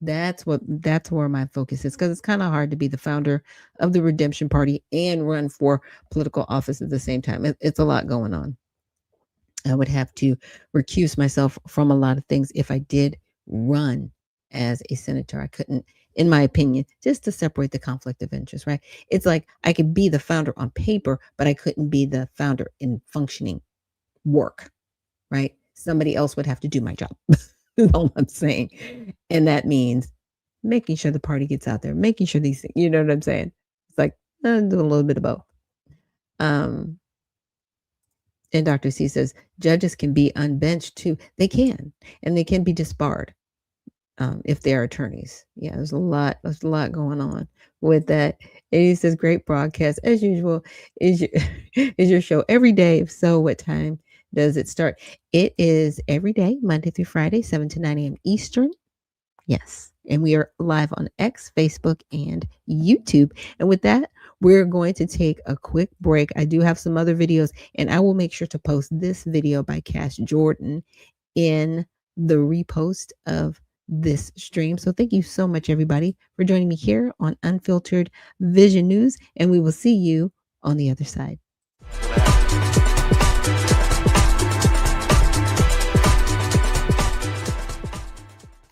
That's where my focus is, because it's kind of hard to be the founder of the Redemption Party and run for political office at the same time. It's a lot going on. I would have to recuse myself from a lot of things if I did run as a senator. I couldn't, in my opinion, just to separate the conflict of interest, right? It's like I could be the founder on paper, but I couldn't be the founder in functioning work, right? Somebody else would have to do my job. That's all I'm saying. And that means making sure the party gets out there, making sure these things, you know what I'm saying? It's like, do a little bit of both. And Dr. C says, judges can be unbenched too. They can, and they can be disbarred if they're attorneys. Yeah, there's a lot going on with that. And he says, great broadcast. As usual, is your show every day? If so, what time does it start? It is every day, Monday through Friday, 7 to 9 a.m. Eastern. Yes. And we are live on X, Facebook, and YouTube. And with that, we're going to take a quick break. I do have some other videos, and I will make sure to post this video by Cash Jordan in the repost of this stream. So thank you so much, everybody, for joining me here on Unfiltered Vision News, and we will see you on the other side.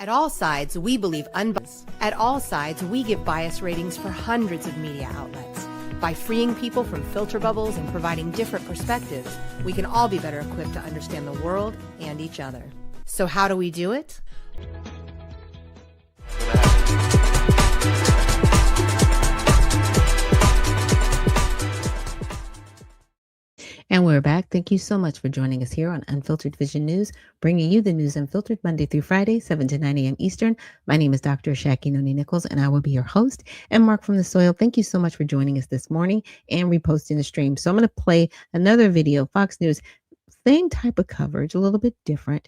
At All Sides, we believe At All Sides, we give bias ratings for hundreds of media outlets. By freeing people from filter bubbles and providing different perspectives, we can all be better equipped to understand the world and each other. So how do we do it? And we're back. Thank you so much for joining us here on Unfiltered Vision News, bringing you the news unfiltered Monday through Friday, 7 to 9 a.m. Eastern. My name is Dr. Ashaki Noni Nichols, and I will be your host. And Mark from the Soil, thank you so much for joining us this morning and reposting the stream. So I'm going to play another video. Fox News, same type of coverage, a little bit different.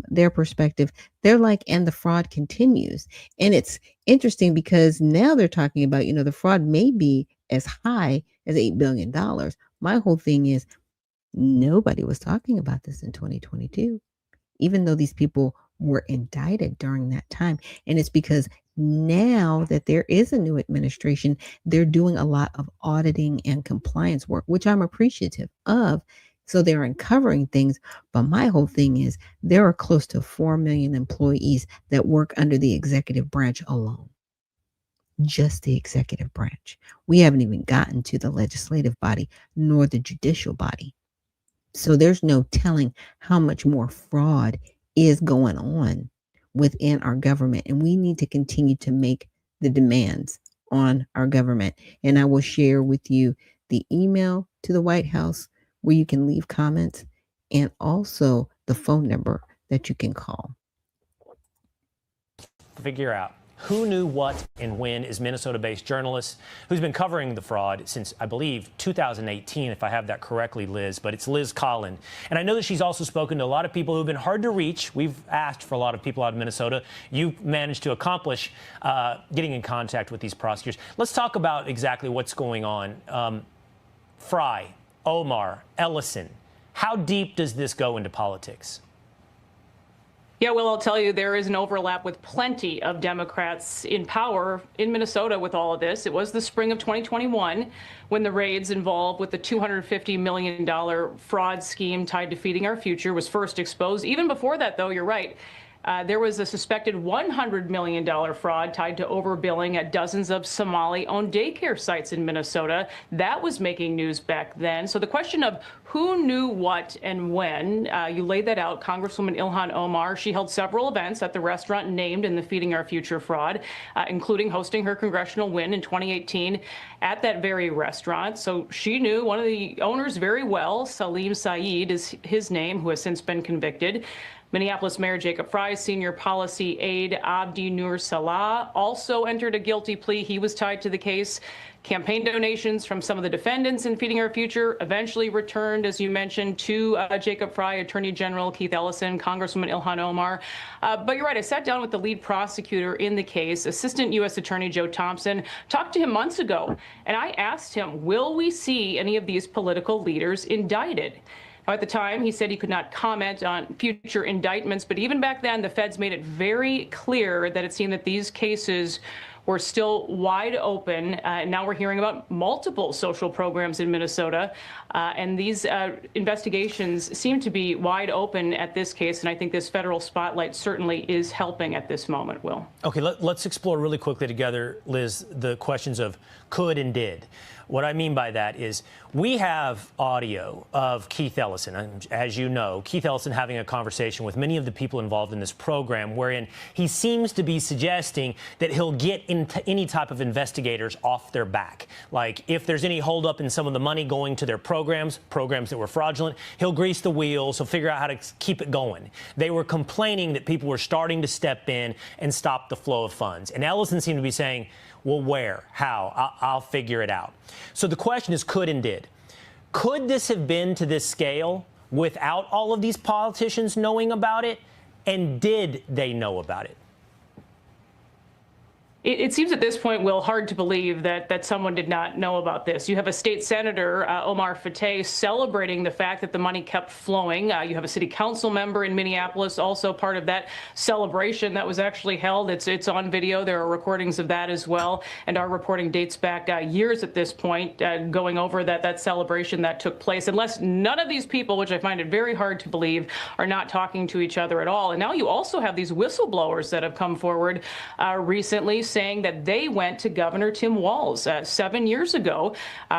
Their perspective, they're like, and the fraud continues. And it's interesting because now they're talking about, the fraud may be as high as $8 billion. My whole thing is nobody was talking about this in 2022, even though these people were indicted during that time. And it's because now that there is a new administration, they're doing a lot of auditing and compliance work, which I'm appreciative of. So they're uncovering things. But my whole thing is there are close to 4 million employees that work under the executive branch alone. Just the executive branch. We haven't even gotten to the legislative body nor the judicial body. So there's no telling how much more fraud is going on within our government. And we need to continue to make the demands on our government. And I will share with you the email to the White House where you can leave comments and also the phone number that you can call. Figure out who knew what and when is Minnesota-based journalist who's been covering the fraud since, I believe, 2018, if I have that correctly, Liz. But it's Liz Collin. And I know that she's also spoken to a lot of people who've been hard to reach. We've asked for a lot of people out of Minnesota. You've managed to accomplish getting in contact with these prosecutors. Let's talk about exactly what's going on. Fry, Omar, Ellison, how deep does this go into politics? Yeah, well, I'll tell you, there is an overlap with plenty of Democrats in power in Minnesota with all of this. It was the spring of 2021 when the raids involved with the $250 million fraud scheme tied to Feeding Our Future was first exposed. Even before that, though, you're right. There was a suspected $100 million fraud tied to overbilling at dozens of Somali-owned daycare sites in Minnesota. That was making news back then. So the question of who knew what and when, you laid that out. Congresswoman Ilhan Omar, she held several events at the restaurant named in the Feeding Our Future fraud, including hosting her congressional win in 2018 at that very restaurant. So she knew one of the owners very well. Salim Saeed is his name, who has since been convicted. Minneapolis Mayor Jacob Fry's senior policy aide, Abdi Nur Salah, also entered a guilty plea. He was tied to the case. Campaign donations from some of the defendants in Feeding Our Future eventually returned, as you mentioned, to Jacob Fry, Attorney General Keith Ellison, Congresswoman Ilhan Omar. But you're right, I sat down with the lead prosecutor in the case, Assistant U.S. Attorney Joe Thompson, talked to him months ago, and I asked him, will we see any of these political leaders indicted? At the time, he said he could not comment on future indictments, but even back then, the feds made it very clear that it seemed that these cases were still wide open. And now we're hearing about multiple social programs in Minnesota. And these investigations seem to be wide open at this case. And I think this federal spotlight certainly is helping at this moment, Will. Okay, let's explore really quickly together, Liz, the questions of could and did. What I mean by that is we have audio of Keith Ellison. And as you know, Keith Ellison having a conversation with many of the people involved in this program wherein he seems to be suggesting that he'll get into any type of investigators off their back. Like if there's any holdup in some of the money going to their programs that were fraudulent, he'll grease the wheels, he'll figure out how to keep it going. They were complaining that people were starting to step in and stop the flow of funds. And Ellison seemed to be saying, well, where? How? I'll figure it out. So the question is could and did. Could this have been to this scale without all of these politicians knowing about it? And did they know about it? It seems at this point, Will, hard to believe that someone did not know about this. You have a state senator, Omar Fateh, celebrating the fact that the money kept flowing. You have a city council member in Minneapolis, also part of that celebration that was actually held. It's on video. There are recordings of that as well. And our reporting dates back years at this point, going over that celebration that took place. Unless none of these people, which I find it very hard to believe, are not talking to each other at all. And now you also have these whistleblowers that have come forward recently, saying that they went to Governor Tim Walz 7 years ago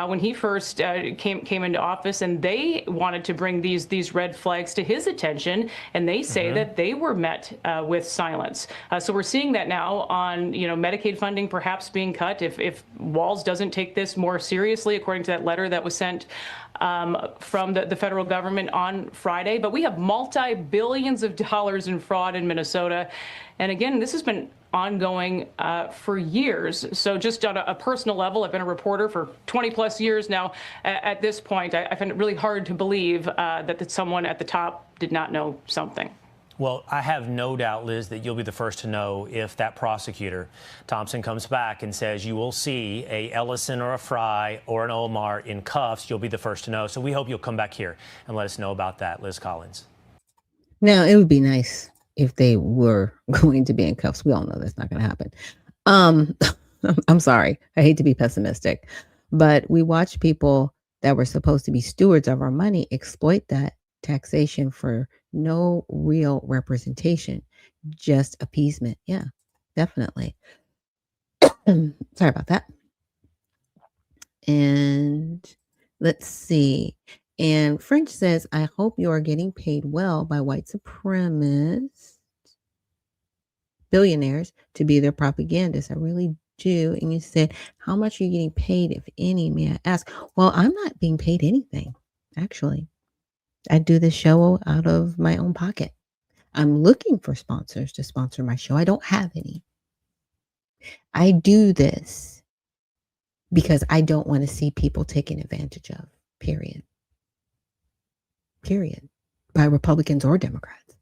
when he first came into office, and they wanted to bring these red flags to his attention, and they say that they were met with silence. So we're seeing that now on Medicaid funding perhaps being cut if Walz doesn't take this more seriously, according to that letter that was sent from the federal government on Friday. But we have multi-billions of dollars in fraud in Minnesota. And again, this has been ongoing for years. So just on a personal level, I've been a reporter for 20 plus years now. At this point, I find it really hard to believe that someone at the top did not know something. Well, I have no doubt, Liz, that you'll be the first to know if that prosecutor, Thompson, comes back and says you will see a Ellison or a Fry or an Omar in cuffs. You'll be the first to know. So we hope you'll come back here and let us know about that, Liz Collins. Now, it would be nice if they were going to be in cuffs. We all know that's not going to happen. I'm sorry. I hate to be pessimistic, but we watch people that were supposed to be stewards of our money exploit that taxation for no real representation, just appeasement. Yeah, definitely. Sorry about that. And let's see. And French says, I hope you are getting paid well by white supremacists, billionaires, to be their propagandists. I really do. And you said, how much are you getting paid, if any, may I ask? Well, I'm not being paid anything, actually. I do this show out of my own pocket. I'm looking for sponsors to sponsor my show. I don't have any. I do this because I don't want to see people taken advantage of, period. Period. By Republicans or Democrats.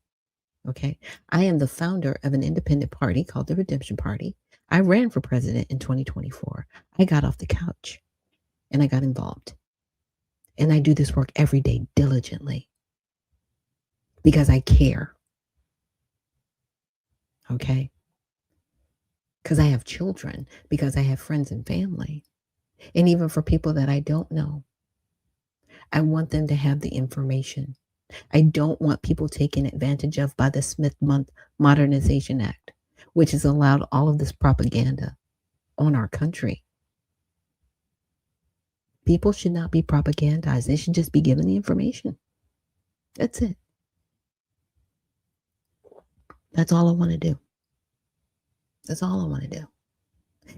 Okay. I am the founder of an independent party called the Redemption Party. I ran for president in 2024. I got off the couch and I got involved. And I do this work every day diligently because I care. Okay? Because I have children, because I have friends and family. And even for people that I don't know, I want them to have the information. I don't want people taken advantage of by the Smith-Month Modernization Act, which has allowed all of this propaganda on our country. People should not be propagandized. They should just be given the information. That's it. That's all I want to do. That's all I want to do.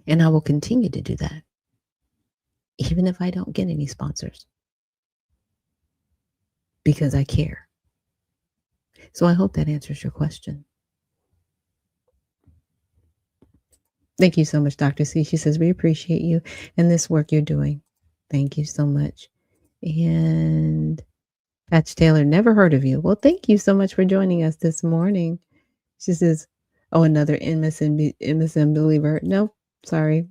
And I will continue to do that, even if I don't get any sponsors, because I care. So I hope that answers your question. Thank you so much, Dr. C. She says, we appreciate you and this work you're doing. Thank you so much. And Patch Taylor, never heard of you. Well, thank you so much for joining us this morning. She says, oh, another MSM believer. No, sorry.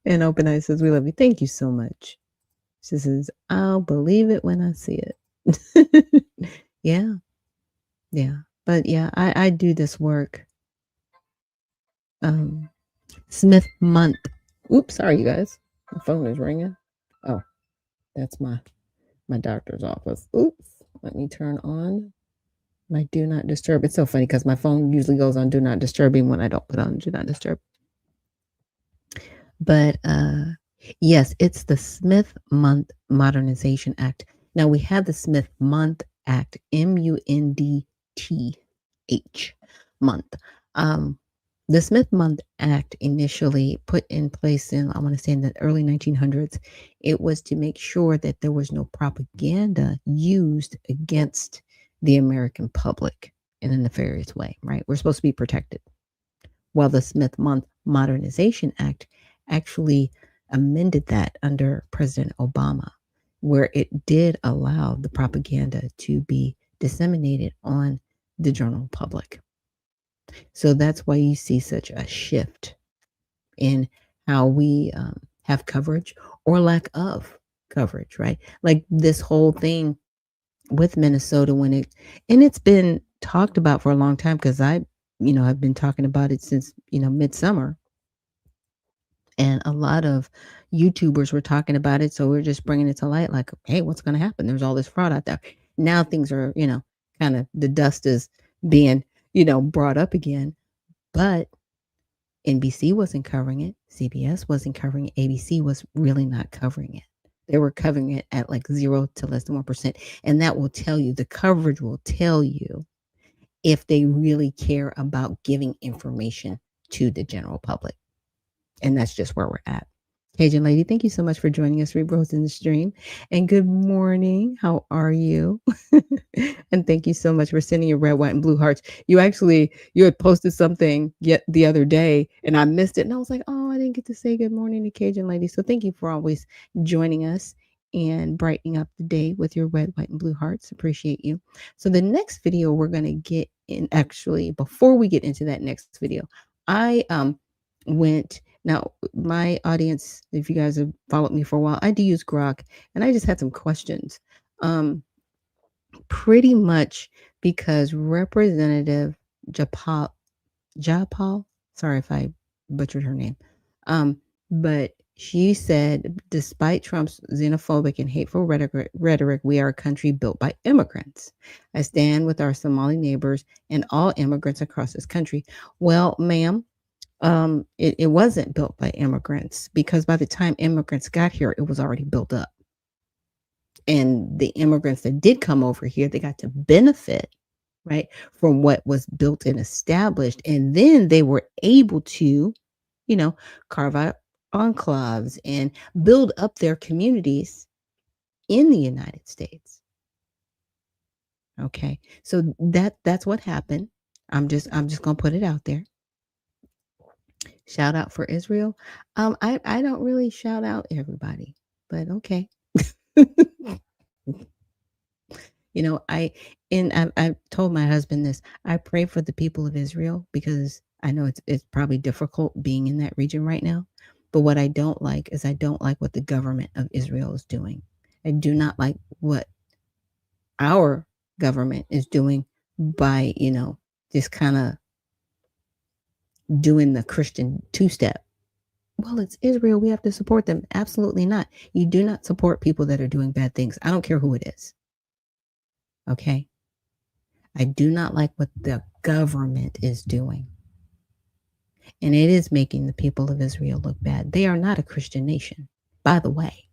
And Open Eyes says, we love you. Thank you so much. She says, I'll believe it when I see it. Yeah. Yeah. But yeah, I do this work. Smith Month. Oops, sorry, you guys. My phone is ringing. Oh, that's my doctor's office. Oops. Let me turn on my do not disturb. It's so funny because my phone usually goes on do not disturb even when I don't put on do not disturb. But yes, it's the Smith Month Modernization Act. Now we have the Smith Month Act, MUNDTH month. The Smith Month Act initially put in place in, I want to say in the early 1900s, it was to make sure that there was no propaganda used against the American public in a nefarious way, right? We're supposed to be protected. Well, the Smith Month Modernization Act actually amended that under President Obama, where it did allow the propaganda to be disseminated on the general public. So that's why you see such a shift in how we have coverage or lack of coverage, right? Like this whole thing with Minnesota and it's been talked about for a long time because I've been talking about it since, midsummer. And a lot of YouTubers were talking about it. So we're just bringing it to light like, hey, what's going to happen? There's all this fraud out there. Now things are, kind of the dust is being, brought up again. But NBC wasn't covering it. CBS wasn't covering it. ABC was really not covering it. They were covering it at like 0 to less than 1%. And that will tell you, the coverage will tell you if they really care about giving information to the general public. And that's just where we're at. Cajun Lady, thank you so much for joining us, Rebros in the stream. And good morning. How are you? And thank you so much for sending your red, white, and blue hearts. You had posted something yet the other day, and I missed it. And I was like, oh, I didn't get to say good morning to Cajun Lady. So thank you for always joining us and brightening up the day with your red, white, and blue hearts. Appreciate you. So the next video we're going to get in, actually, before we get into that next video, I went. Now, my audience, if you guys have followed me for a while, I do use Grok, and I just had some questions. Pretty much because Representative Japal, sorry if I butchered her name, but she said, despite Trump's xenophobic and hateful rhetoric, we are a country built by immigrants. I stand with our Somali neighbors and all immigrants across this country. Well, ma'am, it wasn't built by immigrants, because by the time immigrants got here, it was already built up. And the immigrants that did come over here, they got to benefit, right, from what was built and established. And then they were able to, carve out enclaves and build up their communities in the United States. Okay. So that's what happened. I'm just gonna put it out there. Shout out for Israel. I don't really shout out everybody, but okay. I've told my husband this. I pray for the people of Israel, because I know it's probably difficult being in that region right now. But what I don't like is, I don't like what the government of Israel is doing. I do not like what our government is doing by, just kind of doing the Christian two-step. Well, it's Israel, we have to support them. Absolutely not. You do not support people that are doing bad things. I don't care who it is. Okay? I do not like what the government is doing. And it is making the people of Israel look bad. They are not a Christian nation, by the way.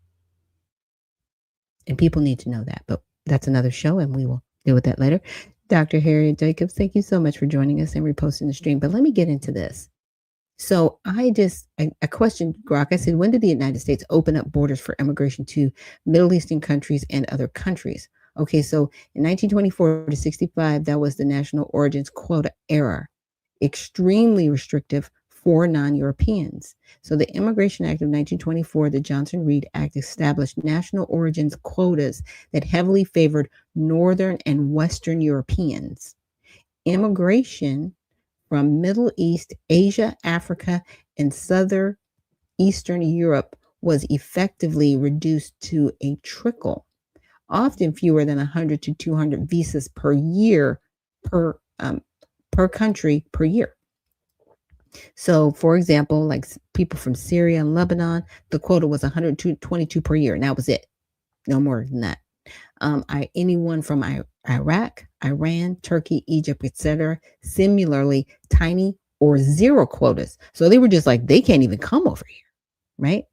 And people need to know that. But that's another show, and we will deal with that later. Dr. Harriet Jacobs, thank you so much for joining us and reposting the stream. But let me get into this. So I questioned Grok. I said, when did the United States open up borders for immigration to Middle Eastern countries and other countries? Okay, so in 1924 to 65, that was the national origins quota era, extremely restrictive for non-Europeans. So the Immigration Act of 1924, the Johnson-Reed Act, established national origins quotas that heavily favored Northern and Western Europeans. Immigration from Middle East, Asia, Africa, and Southern Eastern Europe was effectively reduced to a trickle, often fewer than 100 to 200 visas per year per country per year. So, for example, like people from Syria and Lebanon, the quota was 122 per year, and that was it. No more than that. Anyone from Iraq, Iran, Turkey, Egypt, etc., similarly tiny or zero quotas. So they were just like, they can't even come over here, right?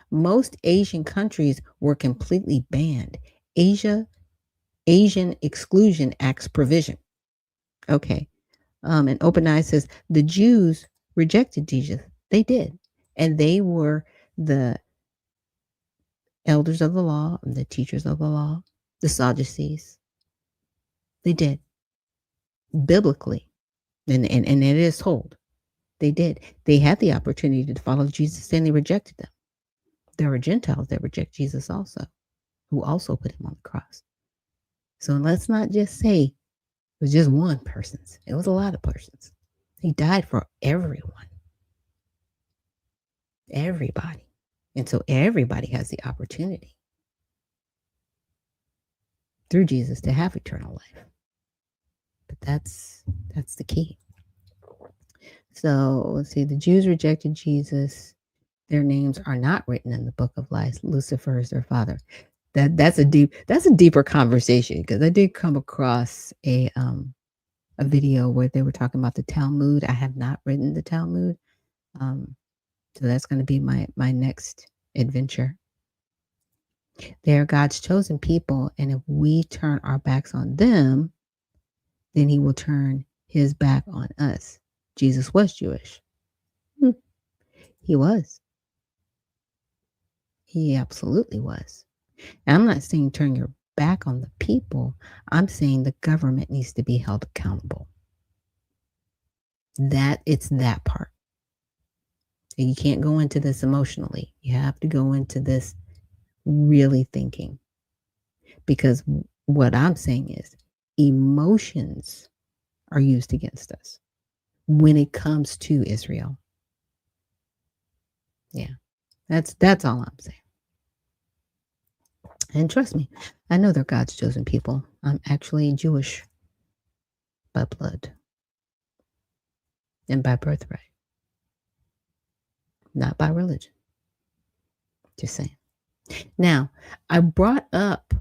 Most Asian countries were completely banned. Asian Exclusion Act's provision. Okay. And Open Eyes says the Jews rejected Jesus. They did. And they were the elders of the law, the teachers of the law, the Sadducees. They did. Biblically. And it is told. They did. They had the opportunity to follow Jesus, and they rejected them. There were Gentiles that reject Jesus also, who also put him on the cross. So let's not just say it was just one person. It was a lot of persons. He died for everyone. Everybody. And so everybody has the opportunity through Jesus to have eternal life. But that's the key. So let's see. The Jews rejected Jesus. Their names are not written in the book of life. Lucifer is their father. That's a deeper conversation, because I did come across a video where they were talking about the Talmud. I have not written the Talmud. So that's going to be my next adventure. They are God's chosen people, and if we turn our backs on them, then he will turn his back on us. Jesus was Jewish. He was. He absolutely was. And I'm not saying turn your back on the people. I'm saying the government needs to be held accountable. It's that part. And you can't go into this emotionally. You have to go into this really thinking. Because what I'm saying is emotions are used against us when it comes to Israel. Yeah. That's all I'm saying. And trust me, I know they're God's chosen people. I'm actually Jewish by blood and by birthright, not by religion. Just saying. Now, I brought up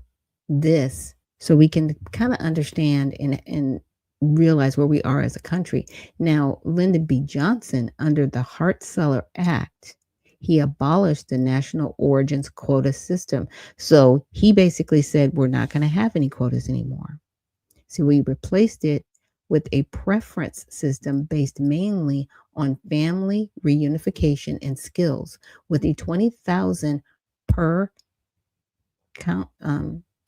this so we can kind of understand and realize where we are as a country. Now, Lyndon B. Johnson, under the Hart-Celler Act, he abolished the national origins quota system. So he basically said, we're not going to have any quotas anymore. So we replaced it with a preference system based mainly on family reunification and skills, with a 20,000 per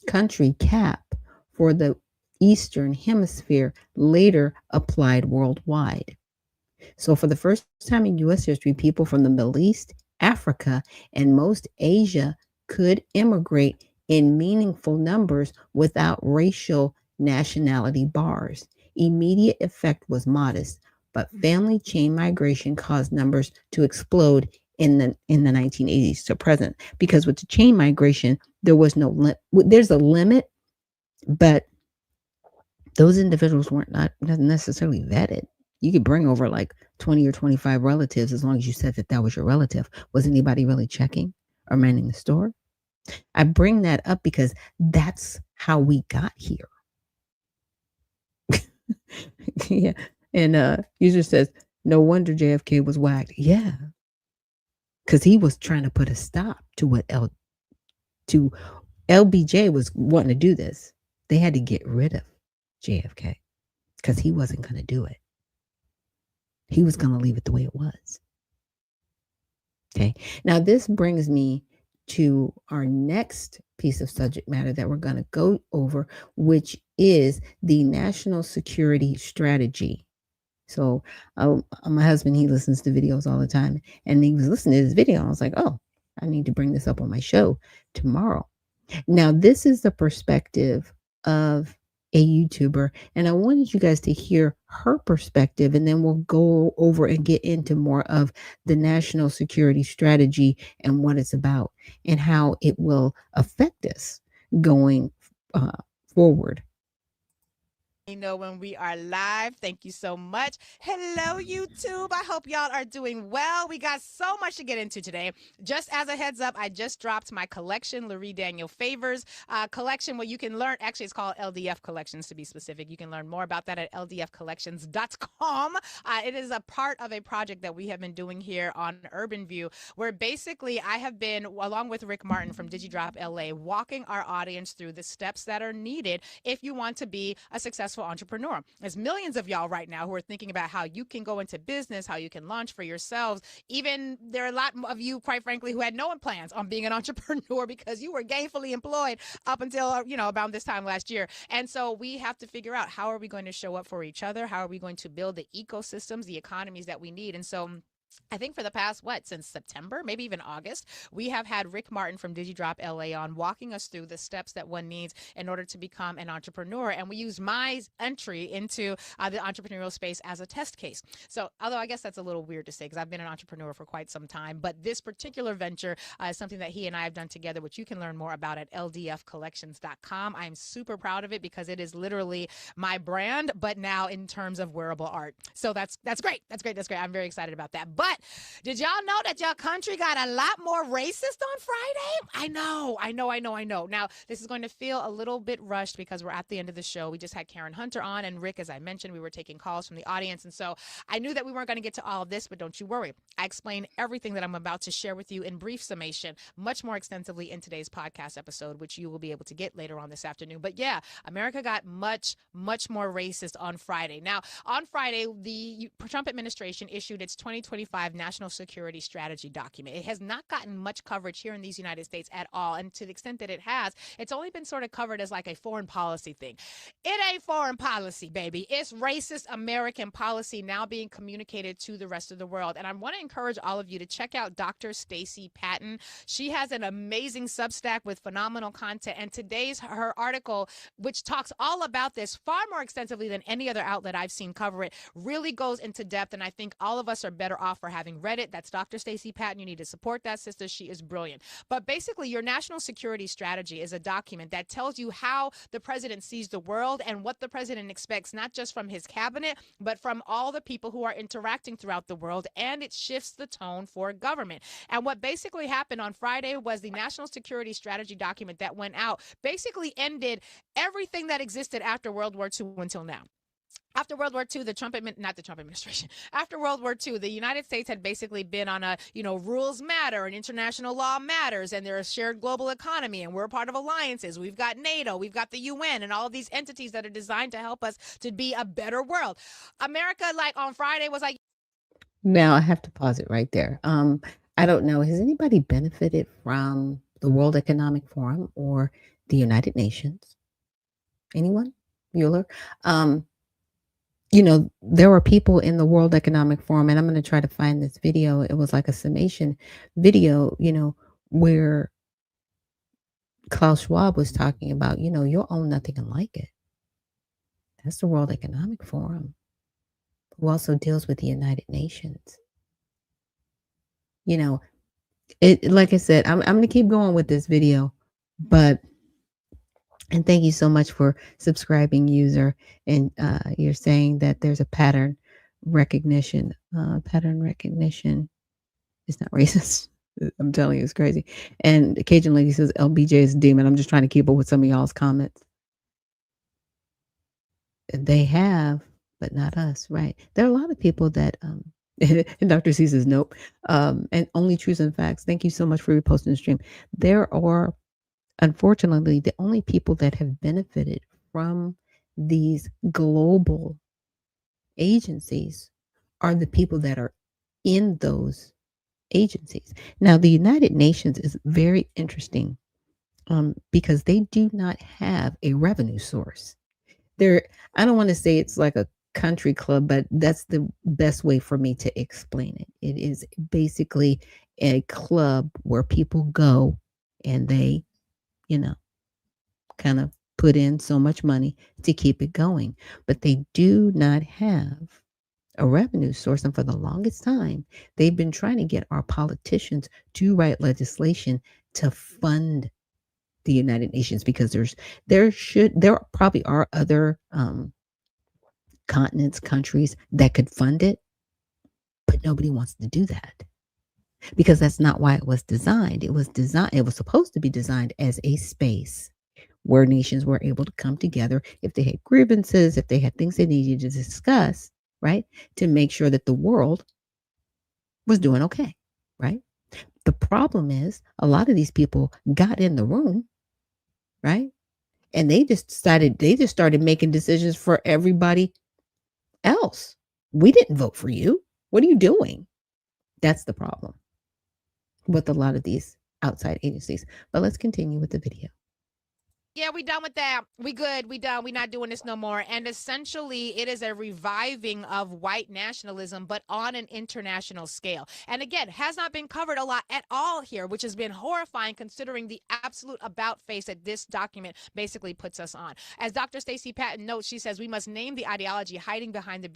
country cap for the Eastern Hemisphere, later applied worldwide. So for the first time in U.S. history, people from the Middle East, Africa, and most Asia could immigrate in meaningful numbers without racial nationality bars. Immediate effect was modest, but family chain migration caused numbers to explode in the 1980s to present, because with the chain migration, there was no there's a limit, but those individuals weren't not necessarily vetted. You could bring over like 20 or 25 relatives as long as you said that was your relative. Was anybody really checking or manning the store? I bring that up because that's how we got here. Yeah. And user says, no wonder JFK was whacked. Yeah. Because he was trying to put a stop to what LBJ was wanting to do this. They had to get rid of JFK because he wasn't going to do it. He was going to leave it the way it was. Okay. Now, this brings me to our next piece of subject matter that we're going to go over, which is the national security strategy. So my husband, he listens to videos all the time, and he was listening to this video. And I was like, oh, I need to bring this up on my show tomorrow. Now, this is the perspective of a YouTuber, and I wanted you guys to hear her perspective, and then we'll go over and get into more of the national security strategy and what it's about and how it will affect us going forward. Know when we are live. Thank you so much. Hello, YouTube. I hope y'all are doing well. We got so much to get into today. Just as a heads up, I just dropped my collection, Larry Daniel Favors collection, where you can learn. Actually, it's called LDF Collections to be specific. You can learn more about that at ldfcollections.com. It is a part of a project that we have been doing here on Urban View, where basically I have been, along with Rick Martin from DigiDrop LA, walking our audience through the steps that are needed if you want to be a successful entrepreneur. There's millions of y'all right now who are thinking about how you can go into business, how you can launch for yourselves. Even there are a lot of you, quite frankly, who had no plans on being an entrepreneur because you were gainfully employed up until, about this time last year. And so we have to figure out, how are we going to show up for each other? How are we going to build the ecosystems, the economies that we need? And so I think for the past, since September, maybe even August, we have had Rick Martin from DigiDrop LA on, walking us through the steps that one needs in order to become an entrepreneur. And we used my entry into the entrepreneurial space as a test case. So, although I guess that's a little weird to say because I've been an entrepreneur for quite some time, but this particular venture is something that he and I have done together, which you can learn more about at ldfcollections.com. I'm super proud of it because it is literally my brand, but now in terms of wearable art. So that's great. That's great. I'm very excited about that. But did y'all know that your country got a lot more racist on Friday? I know. Now, this is going to feel a little bit rushed because we're at the end of the show. We just had Karen Hunter on, and Rick, as I mentioned, we were taking calls from the audience. And so I knew that we weren't going to get to all of this, but don't you worry. I explain everything that I'm about to share with you in brief summation, much more extensively in today's podcast episode, which you will be able to get later on this afternoon. But yeah, America got much, much more racist on Friday. Now, on Friday, the Trump administration issued its 2024 1995 National Security Strategy document. It has not gotten much coverage here in these United States at all. And to the extent that it has, it's only been sort of covered as like a foreign policy thing. It ain't foreign policy, baby. It's racist American policy now being communicated to the rest of the world. And I want to encourage all of you to check out Dr. Stacey Patton. She has an amazing Substack with phenomenal content. And today's her article, which talks all about this far more extensively than any other outlet I've seen cover it, really goes into depth. And I think all of us are better off for having read it. That's Dr. Stacey Patton. You need to support that sister. She is brilliant. But basically, your national security strategy is a document that tells you how the president sees the world and what the president expects, not just from his cabinet, but from all the people who are interacting throughout the world. And it shifts the tone for government. And what basically happened on Friday was the national security strategy document that went out basically ended everything that existed after World War II until now. After World War II, not the Trump administration, after World War II, the United States had basically been on a, rules matter and international law matters, and there's a shared global economy, and we're part of alliances. We've got NATO, we've got the UN, and all of these entities that are designed to help us to be a better world. America, like on Friday, was like. Now I have to pause it right there. I don't know. Has anybody benefited from the World Economic Forum or the United Nations? Anyone? Bueller? There were people in the World Economic Forum, and I'm going to try to find this video. It was like a summation video, where Klaus Schwab was talking about, you'll own nothing and like it. That's the World Economic Forum, who also deals with the United Nations. Like I said, I'm going to keep going with this video, and thank you so much for subscribing, user. And you're saying that there's a pattern recognition. Pattern recognition is not racist. I'm telling you, it's crazy. And Cajun Lady says LBJ is a demon. I'm just trying to keep up with some of y'all's comments. They have, but not us, right? There are a lot of people that, and Dr. C says nope. And only truths and facts. Thank you so much for reposting the stream. There are, unfortunately, the only people that have benefited from these global agencies are the people that are in those agencies. Now, the United Nations is very interesting because they do not have a revenue source. I don't want to say it's like a country club, but that's the best way for me to explain it. It is basically a club where people go and they kind of put in so much money to keep it going. But they do not have a revenue source. And for the longest time, they've been trying to get our politicians to write legislation to fund the United Nations, because there probably are other continents, countries that could fund it, but nobody wants to do that. Because that's not why it was designed. It was supposed to be designed as a space where nations were able to come together if they had grievances, if they had things they needed to discuss, right? To make sure that the world was doing okay, right? The problem is a lot of these people got in the room, right? And they just started making decisions for everybody else. We didn't vote for you. What are you doing? That's the problem with a lot of these outside agencies. But let's continue with the video. Yeah, we done with that. We good. We done. We not doing this no more. And essentially, it is a reviving of white nationalism, but on an international scale. And again, has not been covered a lot at all here, which has been horrifying considering the absolute about face that this document basically puts us on. As Dr. Stacey Patton notes, she says we must name the ideology hiding behind the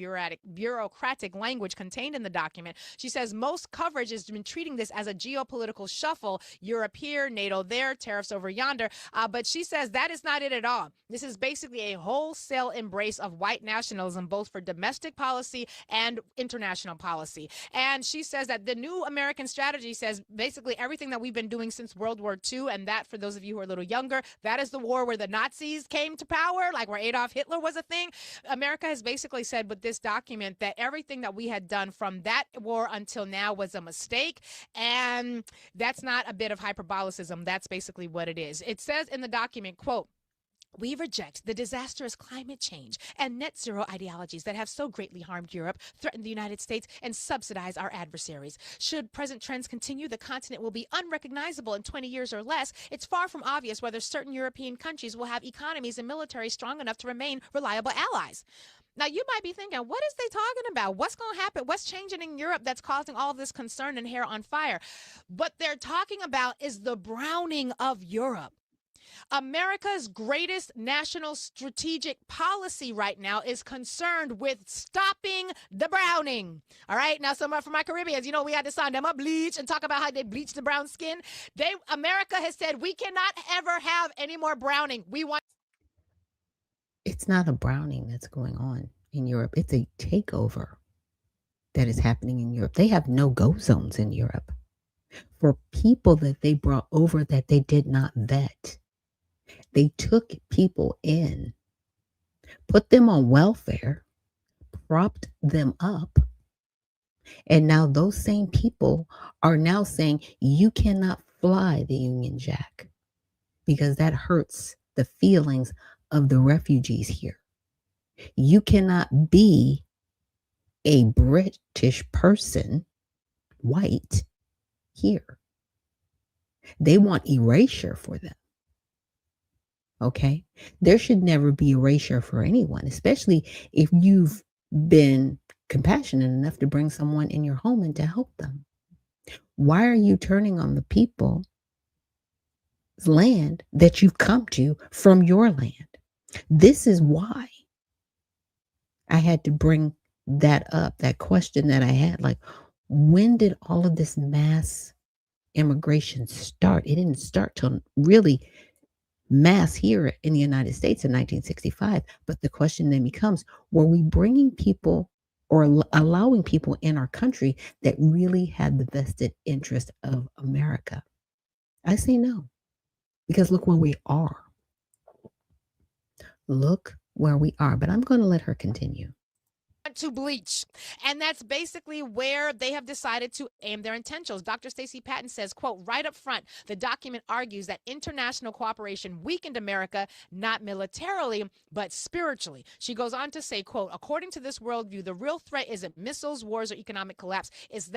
bureaucratic language contained in the document. She says most coverage has been treating this as a geopolitical shuffle. Europe here, NATO there, tariffs over yonder. But she says that is not it at all. This is basically a wholesale embrace of white nationalism, both for domestic policy and international policy. And she says that the new American strategy says basically everything that we've been doing since World War II, and that, for those of you who are a little younger, that is the war where the Nazis came to power, like where Adolf Hitler was a thing. America has basically said with this document that everything that we had done from that war until now was a mistake. And that's not a bit of hyperbolicism. That's basically what it is. It says in the document, quote, We reject the disastrous climate change and net zero ideologies that have so greatly harmed Europe, threatened the United States, and subsidize our adversaries. Should present trends continue, the continent will be unrecognizable in 20 years or less. It's far from obvious whether certain European countries will have economies and military strong enough to remain reliable allies. Now, you might be thinking, what is they talking about? What's going to happen? What's changing in Europe that's causing all this concern and hair on fire? What they're talking about is the browning of Europe. America's greatest national strategic policy right now is concerned with stopping the browning. All right. Now, some from my Caribbeans, we had to sign them up bleach and talk about how they bleach the brown skin. America has said we cannot ever have any more browning. We want. It's not a browning that's going on in Europe. It's a takeover that is happening in Europe. They have no-go zones in Europe for people that they brought over that they did not vet. They took people in, put them on welfare, propped them up, and now those same people are now saying you cannot fly the Union Jack because that hurts the feelings of the refugees here. You cannot be a British person, white, here. They want erasure for them. Okay? There should never be erasure for anyone, especially if you've been compassionate enough to bring someone in your home and to help them. Why are you turning on the people's land that you've come to from your land? This is why I had to bring that up, that question that I had, like, when did all of this mass immigration start? It didn't start till really mass here in the United States in 1965. But the question then becomes, were we bringing people or allowing people in our country that really had the vested interest of America? I say no, because look where we are. Look where we are. But I'm going to let her continue. To bleach. And that's basically where they have decided to aim their intentions. Dr. Stacey Patton says, quote, right up front, the document argues that international cooperation weakened America, not militarily, but spiritually. She goes on to say, quote, according to this worldview, the real threat isn't missiles, wars, or economic collapse. It's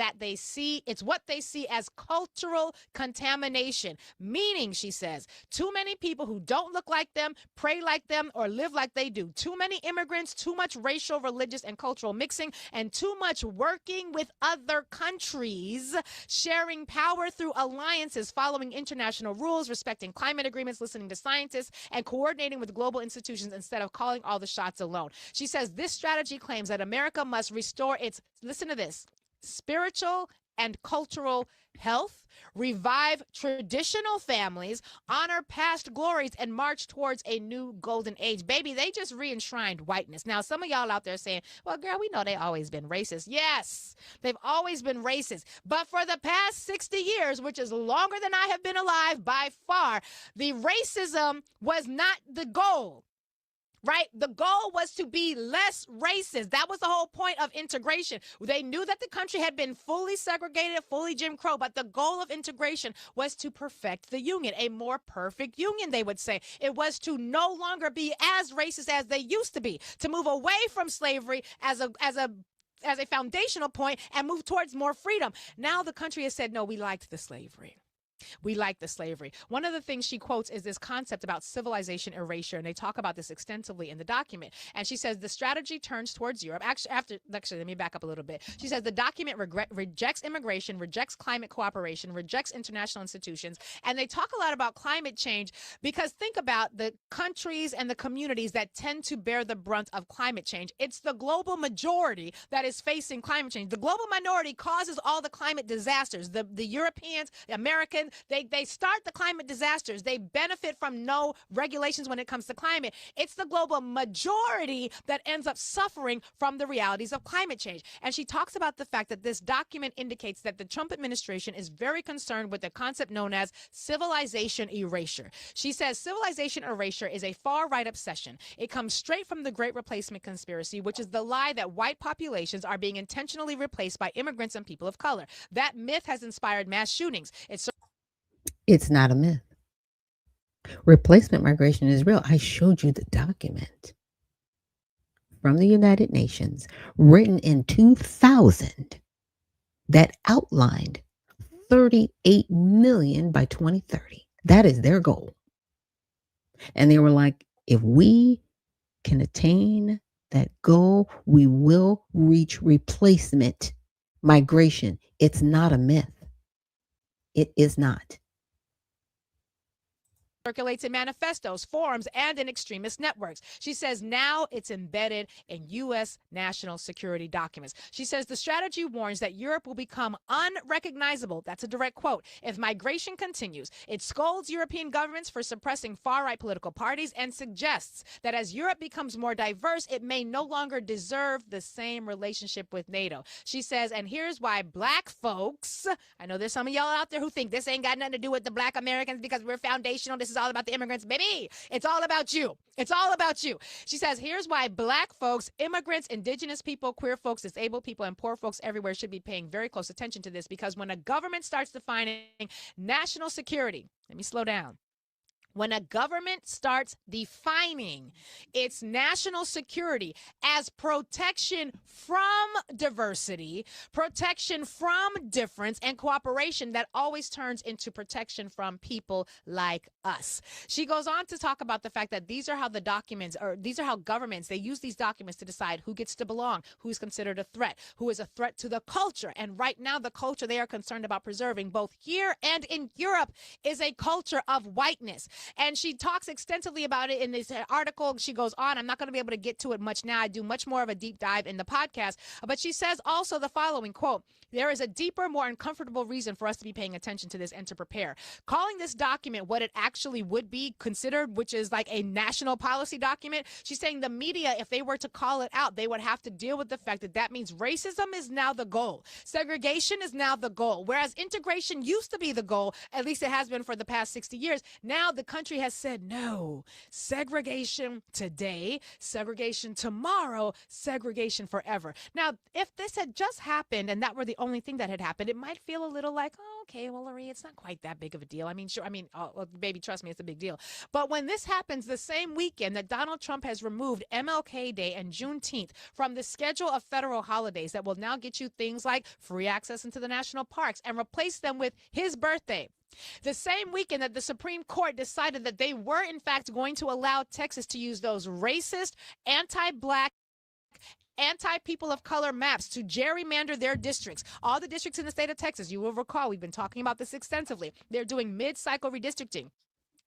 what they see as cultural contamination. Meaning, she says, too many people who don't look like them, pray like them, or live like they do. Too many immigrants, too much racial, religious, and cultural mixing, and too much working with other countries, sharing power through alliances, following international rules, respecting climate agreements, listening to scientists, and coordinating with global institutions instead of calling all the shots alone. She says this strategy claims that America must restore its, listen to this, spiritual and cultural health, revive traditional families, honor past glories, and march towards a new golden age. Baby, they just re-enshrined whiteness. Now, some of y'all out there saying, well, girl, we know they always been racist. Yes, they've always been racist. But for the past 60 years, which is longer than I have been alive by far, the racism was not the goal. Right? The goal was to be less racist. That was the whole point of integration. They knew that the country had been fully segregated, fully Jim Crow, but the goal of integration was to perfect the union, a more perfect union, they would say. It was to no longer be as racist as they used to be, to move away from slavery as a foundational point and move towards more freedom. Now the country has said, no, we liked the slavery. We like the slavery. One of the things she quotes is this concept about civilization erasure, and they talk about this extensively in the document. And she says the strategy turns towards Europe. Actually, let me back up a little bit. She says the document rejects immigration, rejects climate cooperation, rejects international institutions, and they talk a lot about climate change because think about the countries and the communities that tend to bear the brunt of climate change. It's the global majority that is facing climate change. The global minority causes all the climate disasters. The Europeans, the Americans, they start the climate disasters. They benefit from no regulations when it comes to climate. It's the global majority that ends up suffering from the realities of climate change. And she talks about the fact that this document indicates that the Trump administration is very concerned with the concept known as civilization erasure. She says civilization erasure is a far-right obsession. It comes straight from the Great Replacement conspiracy, which is the lie that white populations are being intentionally replaced by immigrants and people of color. That myth has inspired mass shootings. It's not a myth. Replacement migration is real. I showed you the document from the United Nations written in 2000 that outlined 38 million by 2030. That is their goal. And they were like, if we can attain that goal, we will reach replacement migration. It's not a myth. It is not. Circulates in manifestos, forums, and in extremist networks. She says now it's embedded in U.S. national security documents. She says the strategy warns that Europe will become unrecognizable. That's a direct quote. If migration continues, it scolds European governments for suppressing far-right political parties and suggests that as Europe becomes more diverse, it may no longer deserve the same relationship with NATO. She says, and here's why black folks, I know there's some of y'all out there who think this ain't got nothing to do with the black Americans because we're foundational. This is all about the immigrants, baby. It's all about you. It's all about you. She says, here's why black folks, immigrants, indigenous people, queer folks, disabled people, and poor folks everywhere should be paying very close attention to this, because when a government starts defining national security, let me slow down. When a government starts defining its national security as protection from diversity, protection from difference, and cooperation, that always turns into protection from people like us. She goes on to talk about the fact that these are how the documents, or these are how governments, they use these documents to decide who gets to belong, who's considered a threat, who is a threat to the culture. And right now, the culture they are concerned about preserving, both here and in Europe, is a culture of whiteness. And she talks extensively about it in this article. She goes on. I'm not going to be able to get to it much now. I do much more of a deep dive in the podcast. But she says also the following, quote, there is a deeper, more uncomfortable reason for us to be paying attention to this and to prepare. Calling this document what it actually would be considered, which is like a national policy document, she's saying the media, if they were to call it out, they would have to deal with the fact that that means racism is now the goal. Segregation is now the goal. Whereas integration used to be the goal, at least it has been for the past 60 years. Now the country has said no. Segregation today, segregation tomorrow, segregation forever. Now, if this had just happened and that were the only thing that had happened, it might feel a little like, oh, okay, well, Lori, it's not quite that big of a deal. I mean, sure, well, baby, trust me, it's a big deal. But when this happens the same weekend that Donald Trump has removed MLK Day and Juneteenth from the schedule of federal holidays that will now get you things like free access into the national parks and replace them with his birthday, the same weekend that the Supreme Court decided that they were, in fact, going to allow Texas to use those racist, anti-black, anti-people of color maps to gerrymander their districts. All the districts in the state of Texas, you will recall, we've been talking about this extensively. They're doing mid-cycle redistricting.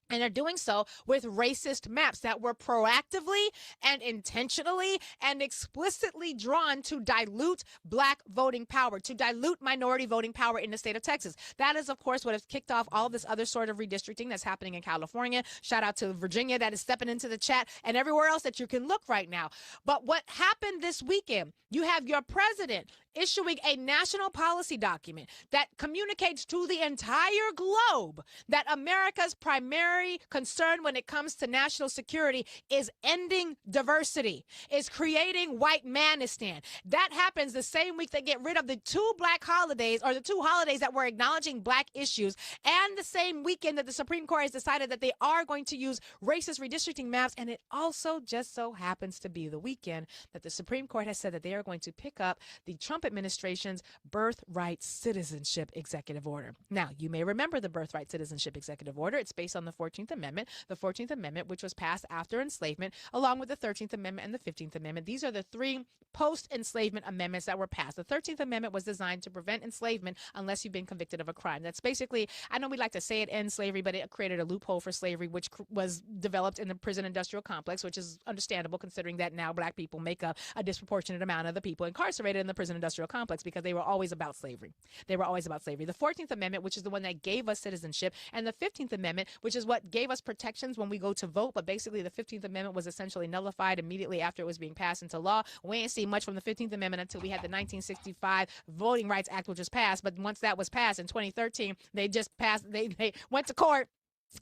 And they're doing so with racist maps that were proactively and intentionally and explicitly drawn to dilute black voting power, to dilute minority voting power in the state of Texas. That is, of course, what has kicked off all this other sort of redistricting that's happening in California. Shout out to Virginia that is stepping into the chat, and everywhere else that you can look right now. But what happened this weekend, you have your president issuing a national policy document that communicates to the entire globe that America's primary concern when it comes to national security is ending diversity, is creating white manistan. That happens the same week they get rid of the two black holidays, or the two holidays that were acknowledging black issues, and the same weekend that the Supreme Court has decided that they are going to use racist redistricting maps. And it also just so happens to be the weekend that the Supreme Court has said that they are going to pick up the Trump administration's birthright citizenship executive order. Now, you may remember the birthright citizenship executive order. It's based on the 14th Amendment, which was passed after enslavement, along with the 13th Amendment and the 15th Amendment. These are the three post-enslavement amendments that were passed. The 13th Amendment was designed to prevent enslavement unless you've been convicted of a crime. That's basically, I know we like to say it ends slavery, but it created a loophole for slavery, which was developed in the prison industrial complex, which is understandable considering that now black people make up a disproportionate amount of the people incarcerated in the prison industrial complex, because they were always about slavery. They were always about slavery. The 14th Amendment, which is the one that gave us citizenship, and the 15th Amendment, which is what gave us protections when we go to vote. But basically, the 15th Amendment was essentially nullified immediately after it was being passed into law. We ain't seen much from the 15th Amendment until we had the 1965 Voting Rights Act, which was passed. But once that was passed in 2013, they just passed, they went to court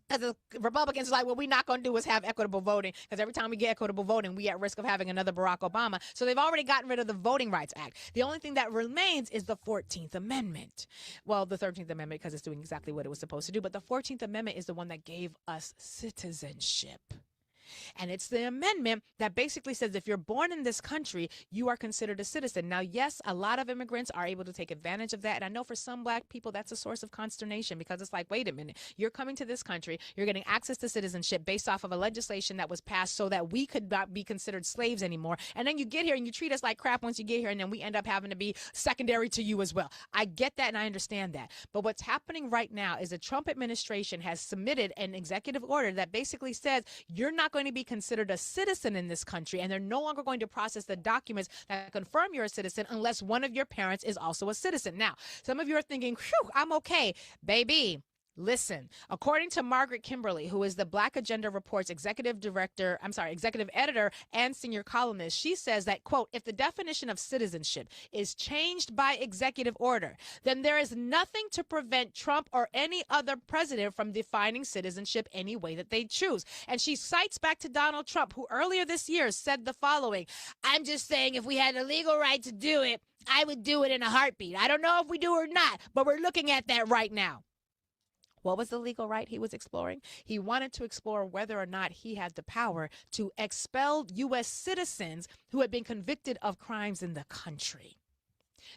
Because the Republicans are like, what we're not going to do is have equitable voting, because every time we get equitable voting, we at risk of having another Barack Obama. So they've already gotten rid of the Voting Rights Act. The only thing that remains is the 14th Amendment. Well, the 13th Amendment, because it's doing exactly what it was supposed to do. But the 14th Amendment is the one that gave us citizenship. And it's the amendment that basically says if you're born in this country, you are considered a citizen. Now, yes, a lot of immigrants are able to take advantage of that. And I know for some black people, that's a source of consternation, because it's like, wait a minute, you're coming to this country, you're getting access to citizenship based off of a legislation that was passed so that we could not be considered slaves anymore. And then you get here and you treat us like crap once you get here, and then we end up having to be secondary to you as well. I get that and I understand that. But what's happening right now is the Trump administration has submitted an executive order that basically says you're not going to be considered a citizen in this country, and they're no longer going to process the documents that confirm you're a citizen unless one of your parents is also a citizen. Now, some of you are thinking, phew, I'm okay. Baby, listen, according to Margaret Kimberly, who is the Black Agenda Report's executive editor and senior columnist, she says that, quote, if the definition of citizenship is changed by executive order, then there is nothing to prevent Trump or any other president from defining citizenship any way that they choose. And she cites back to Donald Trump, who earlier this year said the following: I'm just saying, if we had a legal right to do it, I would do it in a heartbeat. I don't know if we do or not, but we're looking at that right now. What was the legal right he was exploring? He wanted to explore whether or not he had the power to expel U.S. citizens who had been convicted of crimes in the country.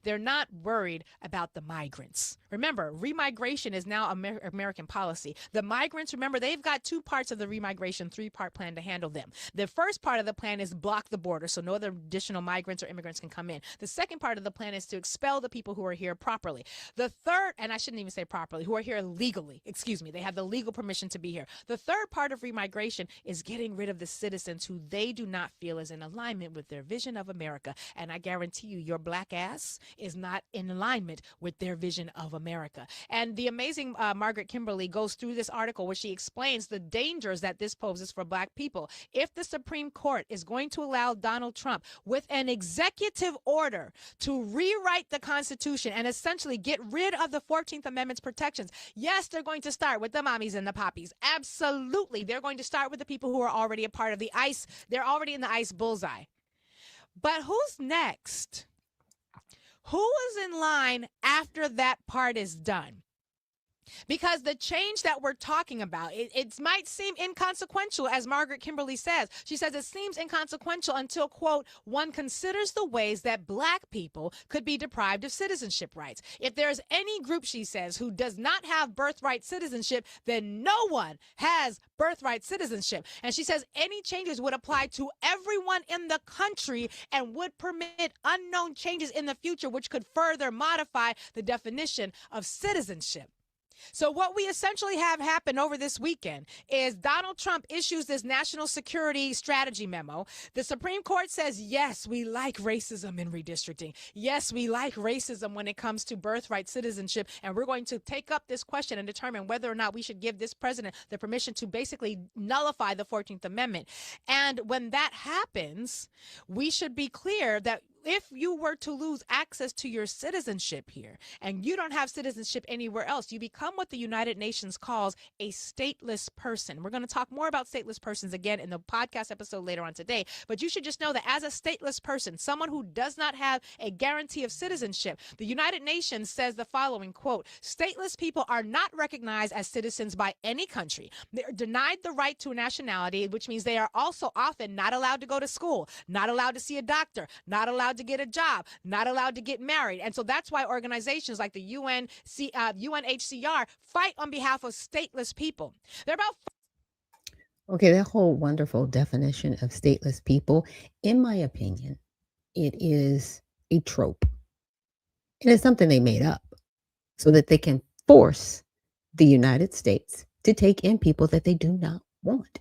They're not worried about the migrants. Remember, remigration is now American policy. The migrants, remember, they've got two parts of the remigration, three-part plan to handle them. The first part of the plan is block the border so no other additional migrants or immigrants can come in. The second part of the plan is to expel the people who are here properly. The third, and I shouldn't even say properly, who are here legally, excuse me, they have the legal permission to be here. The third part of remigration is getting rid of the citizens who they do not feel is in alignment with their vision of America. And I guarantee you, your black ass is not in alignment with their vision of America. And the amazing Margaret Kimberly goes through this article where she explains the dangers that this poses for black people. If the Supreme Court is going to allow Donald Trump with an executive order to rewrite the Constitution and essentially get rid of the 14th Amendment's protections, yes, they're going to start with the mommies and the poppies. Absolutely. They're going to start with the people who are already a part of the ICE. They're already in the ICE bullseye. But who's next? Who is in line after that part is done? Because the change that we're talking about, it might seem inconsequential, as Margaret Kimberly says. She says it seems inconsequential until, quote, one considers the ways that black people could be deprived of citizenship rights. If there's any group, she says, who does not have birthright citizenship, then no one has birthright citizenship. And she says any changes would apply to everyone in the country and would permit unknown changes in the future, which could further modify the definition of citizenship. So what we essentially have happen over this weekend is Donald Trump issues this national security strategy memo. The Supreme Court says, yes, we like racism in redistricting. Yes, we like racism when it comes to birthright citizenship. And we're going to take up this question and determine whether or not we should give this president the permission to basically nullify the 14th Amendment. And when that happens, we should be clear that if you were to lose access to your citizenship here and you don't have citizenship anywhere else, you become what the United Nations calls a stateless person. We're going to talk more about stateless persons again in the podcast episode later on today. But you should just know that as a stateless person, someone who does not have a guarantee of citizenship, the United Nations says the following, quote, stateless people are not recognized as citizens by any country. They are denied the right to a nationality, which means they are also often not allowed to go to school, not allowed to see a doctor, not allowed to get a job, not allowed to get married. And so that's why organizations like the UNHCR fight on behalf of stateless people. They're about... Okay, that whole wonderful definition of stateless people, in my opinion, it is a trope. It is something they made up so that they can force the United States to take in people that they do not want.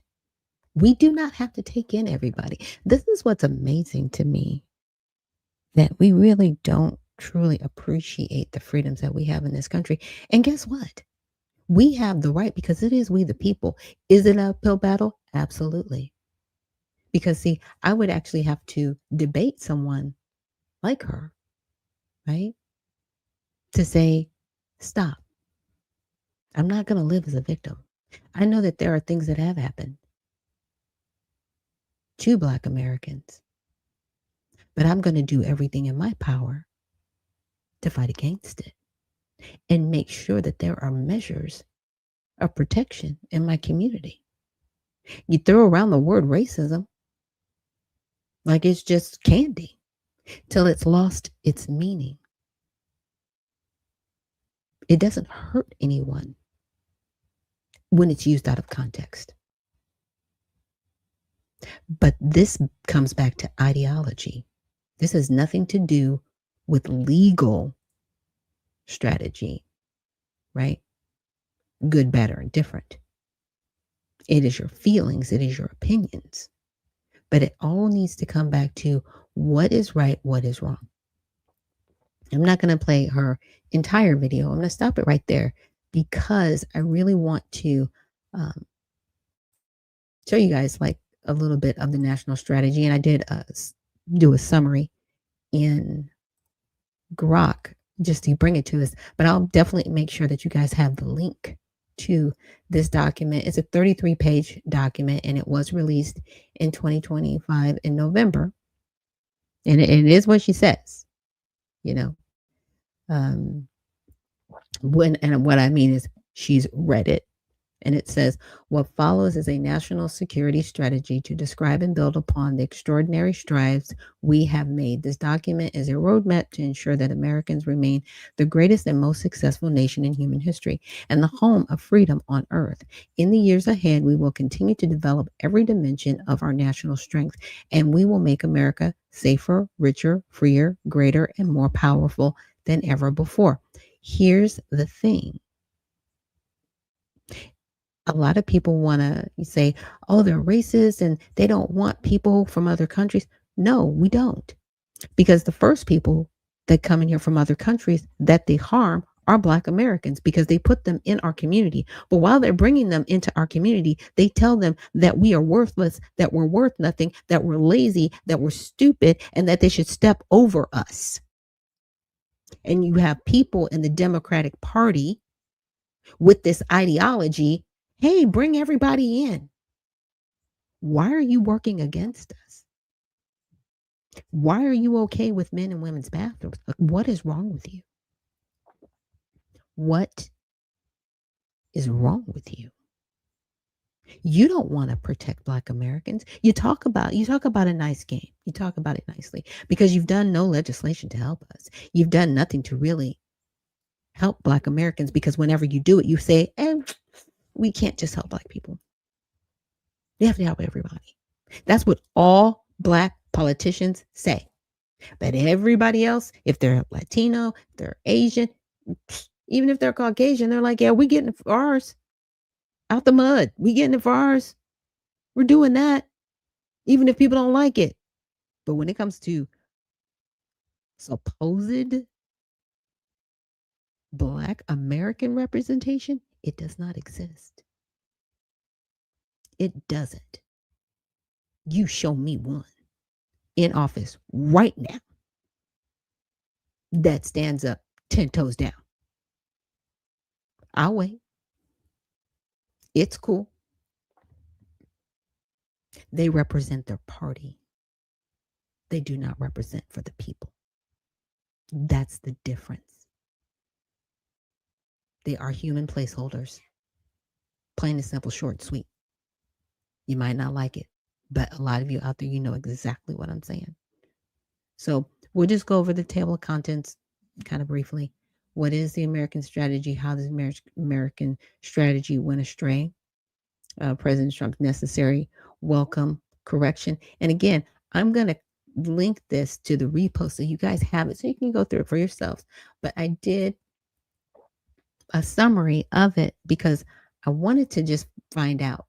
We do not have to take in everybody. This is what's amazing to me, that we really don't truly appreciate the freedoms that we have in this country. And guess what? We have the right because it is we the people. Is it an uphill battle? Absolutely. Because see, I would actually have to debate someone like her, right? To say, stop. I'm not going to live as a victim. I know that there are things that have happened to Black Americans, but I'm going to do everything in my power to fight against it and make sure that there are measures of protection in my community. You throw around the word racism like it's just candy till it's lost its meaning. It doesn't hurt anyone when it's used out of context. But this comes back to ideology. This has nothing to do with legal strategy, right? Good, bad, or indifferent. It is your feelings, it is your opinions. But it all needs to come back to what is right, what is wrong. I'm not going to play her entire video. I'm going to stop it right there because I really want to show you guys like a little bit of the national strategy. And I did do a summary in Grok just to bring it to us. But I'll definitely make sure that you guys have the link to this document. It's a 33-page document, and it was released in 2025 in November. And it is what she says, you know. What I mean is she's read it. And it says, what follows is a national security strategy to describe and build upon the extraordinary strides we have made. This document is a roadmap to ensure that Americans remain the greatest and most successful nation in human history and the home of freedom on earth. In the years ahead, we will continue to develop every dimension of our national strength, and we will make America safer, richer, freer, greater, and more powerful than ever before. Here's the thing. A lot of people want to say, oh, they're racist and they don't want people from other countries. No, we don't. Because the first people that come in here from other countries that they harm are Black Americans because they put them in our community. But while they're bringing them into our community, they tell them that we are worthless, that we're worth nothing, that we're lazy, that we're stupid, and that they should step over us. And you have people in the Democratic Party with this ideology. Hey, bring everybody in. Why are you working against us? Why are you okay with men and women's bathrooms? What is wrong with you? What is wrong with you? You don't want to protect Black Americans. You talk about a nice game. You talk about it nicely because you've done no legislation to help us. You've done nothing to really help Black Americans because whenever you do it, you say, we can't just help Black people. We have to help everybody. That's what all Black politicians say. But everybody else, if they're Latino, if they're Asian, even if they're Caucasian, they're like, yeah, we getting it for ours. Out the mud. We getting it for ours. We're doing that. Even if people don't like it. But when it comes to supposed Black American representation, it does not exist. It doesn't. You show me one in office right now that stands up 10 toes down. I'll wait. It's cool. They represent their party. They do not represent for the people. That's the difference. They are human placeholders. Plain and simple, short and sweet. You might not like it, but a lot of you out there, you know exactly what I'm saying. So we'll just go over the table of contents kind of briefly. What is the American strategy? How does American strategy went astray? President Trump's necessary welcome correction. And again, I'm going to link this to the repost so you guys have it so you can go through it for yourselves. But I did a summary of it because I wanted to just find out,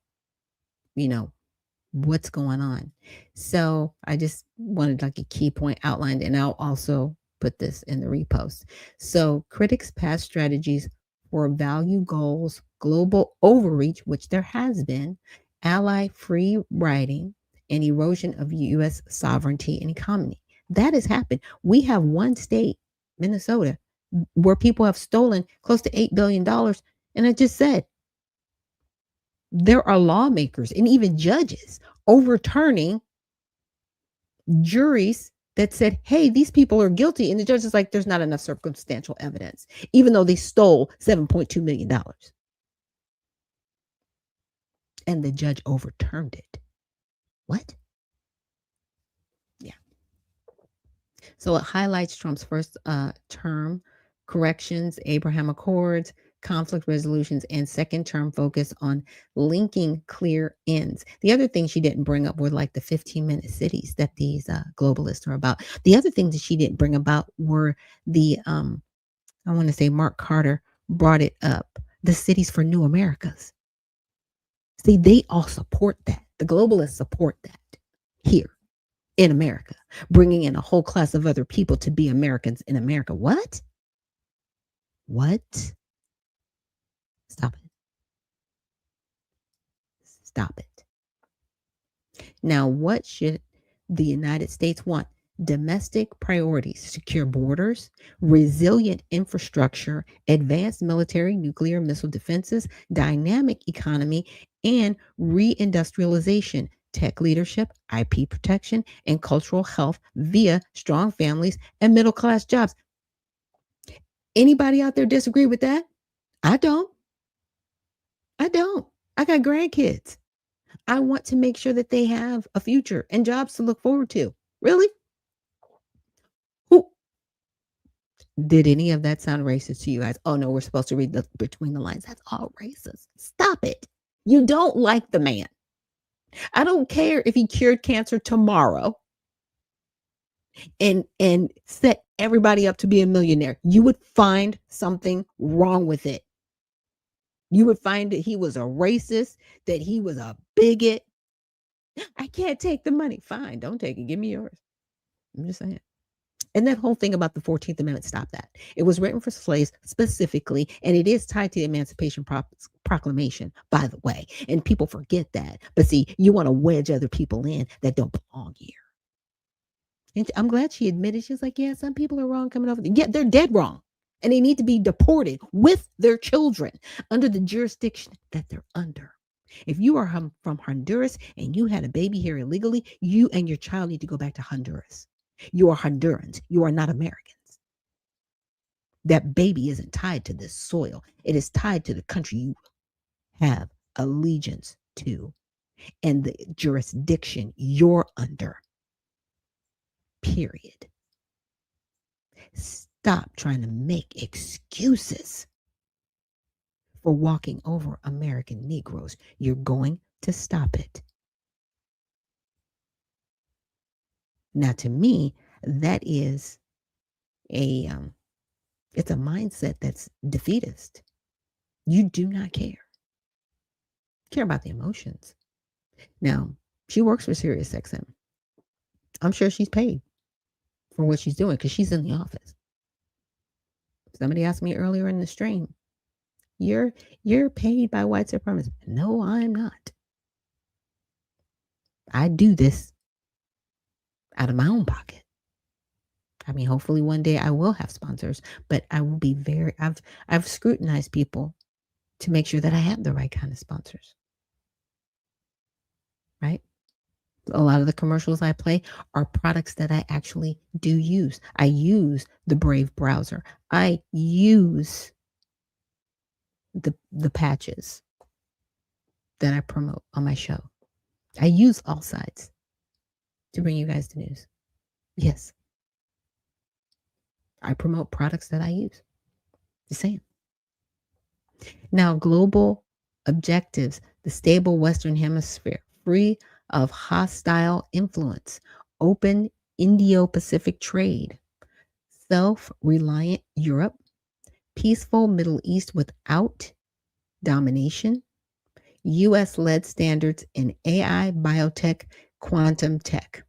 what's going on. So I just wanted like a key point outlined, and I'll also put this in the repost. So critics pass strategies for value goals, global overreach, which there has been, ally free riding, and erosion of U.S. sovereignty and economy. That has happened. We have one state, Minnesota, where people have stolen close to $8 billion. And I just said, There are lawmakers and even judges overturning juries that said, hey, these people are guilty. And the judge is like, there's not enough circumstantial evidence, even though they stole $7.2 million. And the judge overturned it. What? Yeah. So it highlights Trump's first term corrections, Abraham Accords, conflict resolutions, and second term focus on linking clear ends. The other thing she didn't bring up were like the 15-minute cities that these globalists are about. The other thing that she didn't bring about were the, I want to say Mark Carter brought it up, the cities for new Americas. See, they all support that. The globalists support that here in America, bringing in a whole class of other people to be Americans in America. What? Stop it. Stop it. Now, what should the United States want? Domestic priorities, secure borders, resilient infrastructure, advanced military, nuclear missile defenses, dynamic economy, and reindustrialization, tech leadership, IP protection, and cultural health via strong families and middle-class jobs. Anybody out there disagree with that? I don't. I got grandkids. I want to make sure that they have a future and jobs to look forward to. Really? Who did any of that sound racist to you guys? Oh no, we're supposed to read between the lines. That's all racist. Stop it. You don't like the man. I don't care if he cured cancer tomorrow and set everybody up to be a millionaire. You would find something wrong with it. You would find that he was a racist, that he was a bigot. I can't take the money. Fine, don't take it. Give me yours. I'm just saying. And that whole thing about the 14th Amendment, stop that. It was written for slaves specifically, and it is tied to the Emancipation Proclamation, by the way. And people forget that. But see, you want to wedge other people in that don't belong here. And I'm glad she admitted. She's like, yeah, some people are wrong coming over. Yeah, they're dead wrong. And they need to be deported with their children under the jurisdiction that they're under. If you are from Honduras and you had a baby here illegally, you and your child need to go back to Honduras. You are Hondurans. You are not Americans. That baby isn't tied to this soil. It is tied to the country you have allegiance to and the jurisdiction you're under. Period. Stop trying to make excuses for walking over American Negroes. You're going to stop it. Now, to me, that is it's a mindset that's defeatist. You do not care. Care about the emotions. Now, she works for SiriusXM. I'm sure she's paid for what she's doing because she's in the office. Somebody asked me earlier in the stream, you're paid by white supremacists. No, I'm not. I do this out of my own pocket. I mean, hopefully one day I will have sponsors, but I will be I've scrutinized people to make sure that I have the right kind of sponsors. Right? A lot of the commercials I play are products that I actually do use. I use the Brave browser. I use the patches that I promote on my show. I use all sides to bring you guys the news. Yes. I promote products that I use. Just saying. Now, global objectives, the stable Western Hemisphere, free of hostile influence, open Indo-Pacific trade, self-reliant Europe, peaceful Middle East without domination, U.S.-led standards in AI, biotech, quantum tech.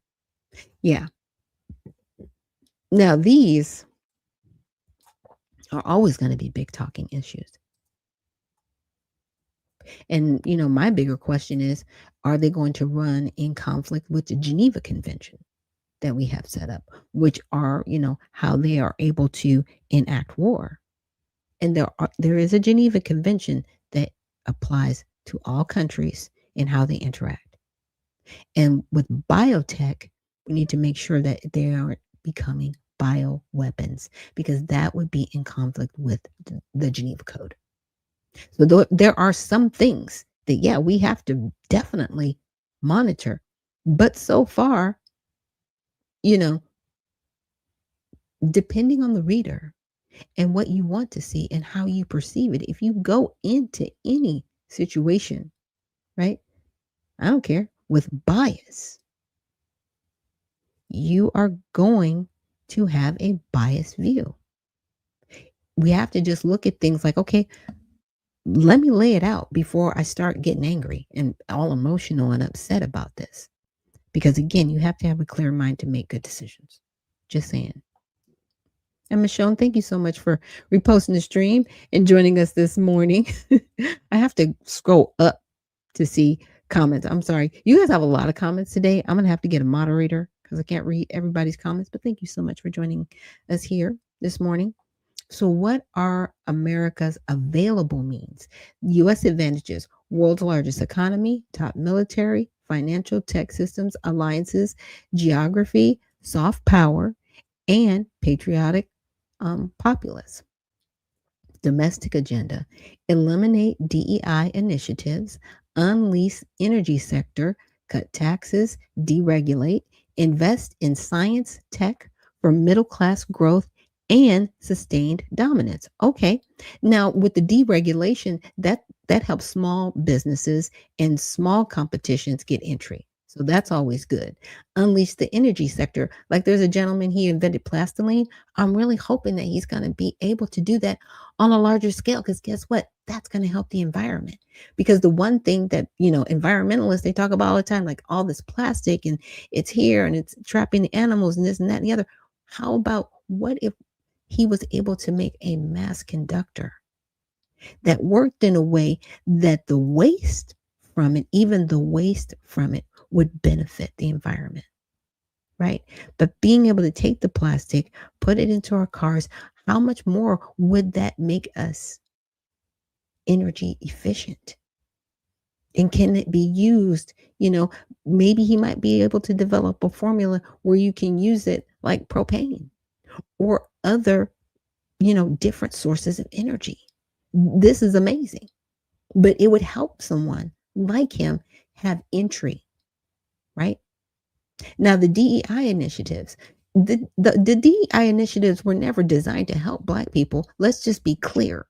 Yeah. Now, these are always going to be big talking issues. And, my bigger question is, are they going to run in conflict with the Geneva Convention that we have set up, which are, how they are able to enact war? And there is a Geneva Convention that applies to all countries in how they interact. And with biotech, we need to make sure that they aren't becoming bioweapons, because that would be in conflict with the Geneva Code. So there are some things that, yeah, we have to definitely monitor. But so far, depending on the reader and what you want to see and how you perceive it, if you go into any situation, right? I don't care, with bias, you are going to have a biased view. We have to just look at things like, okay, let me lay it out before I start getting angry and all emotional and upset about this. Because again, you have to have a clear mind to make good decisions. Just saying. And Michonne, thank you so much for reposting the stream and joining us this morning. I have to scroll up to see comments. I'm sorry. You guys have a lot of comments today. I'm going to have to get a moderator because I can't read everybody's comments. But thank you so much for joining us here this morning. So what are America's available means? U.S. advantages: world's largest economy, top military, financial, tech systems, alliances, geography, soft power, and patriotic populace. Domestic agenda: eliminate DEI initiatives, unleash energy sector, cut taxes, deregulate, invest in science, tech for middle class growth and sustained dominance. Okay. Now with the deregulation, that helps small businesses and small competitions get entry. So that's always good. Unleash the energy sector. Like there's a gentleman, he invented plastiline. I'm really hoping that he's going to be able to do that on a larger scale, because guess what? That's going to help the environment. Because the one thing that, environmentalists, they talk about all the time, like all this plastic and it's here and it's trapping the animals and this and that and the other. How about what if he was able to make a mass conductor that worked in a way that the waste from it, even the waste from it, would benefit the environment, right? But being able to take the plastic, put it into our cars, how much more would that make us energy efficient? And can it be used? Maybe he might be able to develop a formula where you can use it like propane or other, different sources of energy. This is amazing, but it would help someone like him have entry, right? Now, the DEI initiatives, the DEI initiatives were never designed to help Black people. Let's just be clear.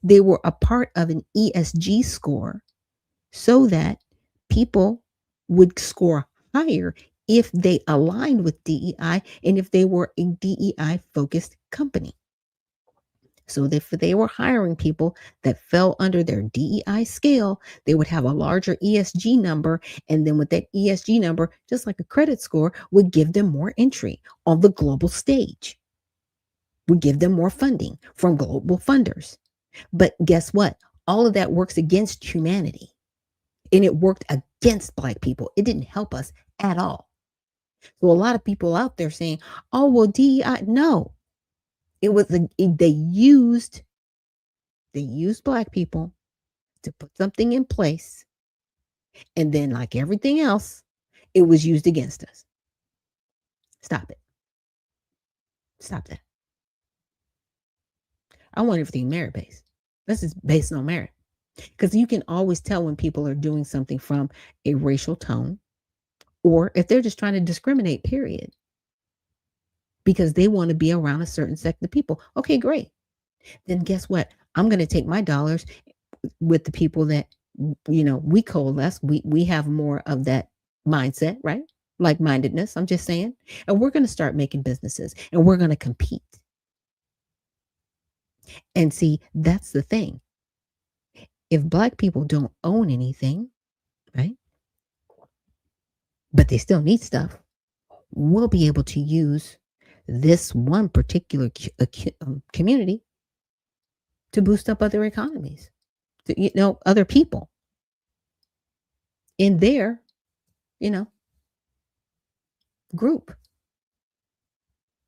They were a part of an ESG score so that people would score higher if they aligned with DEI and if they were a DEI focused company. So if they were hiring people that fell under their DEI scale, they would have a larger ESG number. And then with that ESG number, just like a credit score, would give them more entry on the global stage, would give them more funding from global funders. But guess what? All of that works against humanity. And it worked against Black people. It didn't help us at all. So a lot of people out there saying, oh, well, DEI, no. It was they used Black people to put something in place, and then like everything else, it was used against us. Stop it. Stop that. I want everything merit-based. This is based on merit, because you can always tell when people are doing something from a racial tone or if they're just trying to discriminate, period, because they want to be around a certain sect of people. Okay, great. Then guess what? I'm going to take my dollars with the people that, we coalesce. We have more of that mindset, right? Like-mindedness, I'm just saying. And we're going to start making businesses and we're going to compete. And see, that's the thing. If Black people don't own anything, right? But they still need stuff, we'll be able to use this one particular community to boost up other economies, other people in their, group.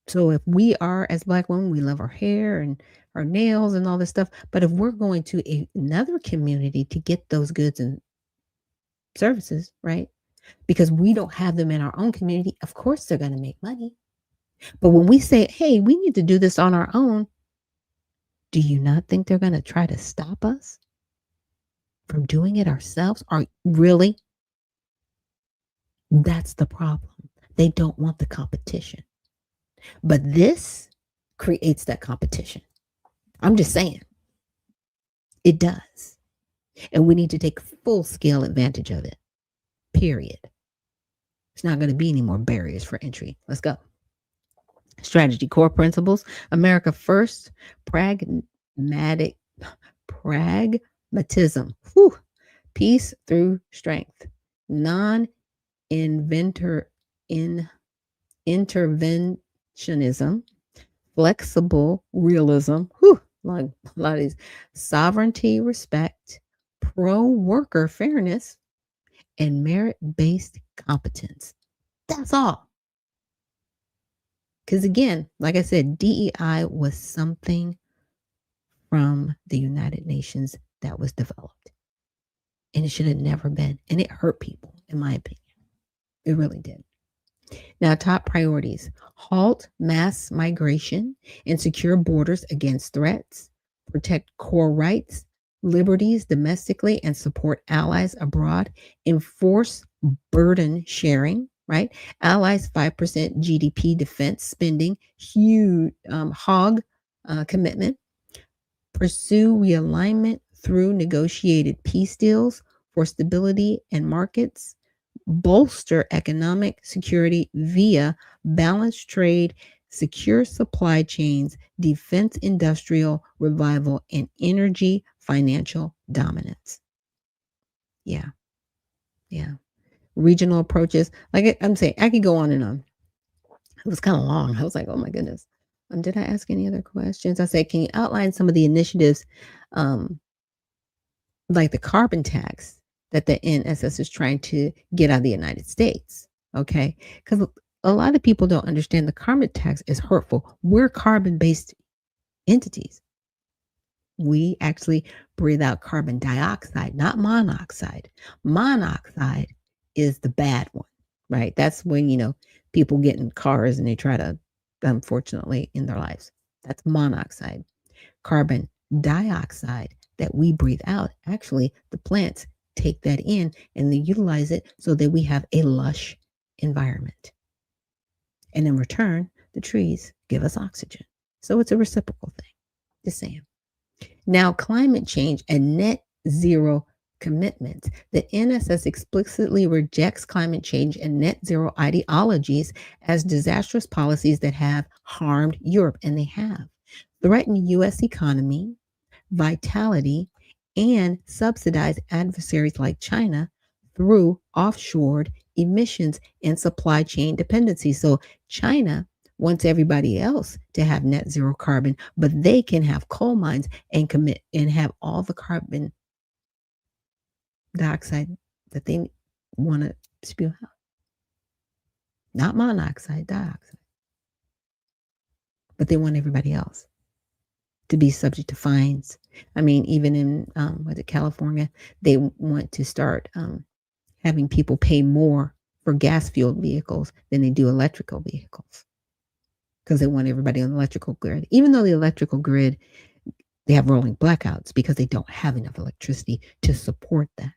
So if we are, as Black women, we love our hair and our nails and all this stuff. But if we're going to another community to get those goods and services, right? Because we don't have them in our own community, of course they're going to make money. But when we say, hey, we need to do this on our own, do you not think they're going to try to stop us from doing it ourselves? Or really? That's the problem. They don't want the competition. But this creates that competition. I'm just saying. It does. And we need to take full scale advantage of it. Period. It's not going to be any more barriers for entry. Let's go. Strategy core principles. America first. Pragmatism. Whew. Peace through strength. Interventionism. Flexible realism. Whew. A lot of these. Sovereignty, respect. Pro-worker fairness. And merit-based competence. That's all. Because again, like I said, DEI was something from the United Nations that was developed. And it should have never been. And it hurt people, in my opinion. It really did. Now, top priorities. Halt mass migration and secure borders against threats. Protect core rights, liberties domestically, and support allies abroad. Enforce burden sharing, right? Allies 5% GDP defense spending, huge hog commitment. Pursue realignment through negotiated peace deals for stability and markets. Bolster economic security via balanced trade, secure supply chains, defense industrial revival, and energy financial dominance. Yeah. Regional approaches. Like I'm saying, I could go on and on. It was kind of long. I was like, oh my goodness. Did I ask any other questions? I said, can you outline some of the initiatives like the carbon tax that the NSS is trying to get out of the United States? Okay. Because a lot of people don't understand the carbon tax is hurtful. We're carbon-based entities. We actually breathe out carbon dioxide, not monoxide. Monoxide is the bad one, right? That's when, people get in cars and they try to, unfortunately, in their lives. That's monoxide. Carbon dioxide that we breathe out, actually, the plants take that in and they utilize it so that we have a lush environment. And in return, the trees give us oxygen. So it's a reciprocal thing. Just saying. Now, climate change and net zero commitments. The NSS explicitly rejects climate change and net zero ideologies as disastrous policies that have harmed Europe, and they have threatened U.S. economy, vitality, and subsidized adversaries like China through offshored emissions and supply chain dependency. So China wants everybody else to have net zero carbon, but they can have coal mines and commit and have all the carbon dioxide that they want to spew out. Not monoxide, dioxide. But they want everybody else to be subject to fines. I mean, even in California, they want to start having people pay more for gas-fueled vehicles than they do electrical vehicles, because they want everybody on the electrical grid. Even though the electrical grid, they have rolling blackouts because they don't have enough electricity to support that.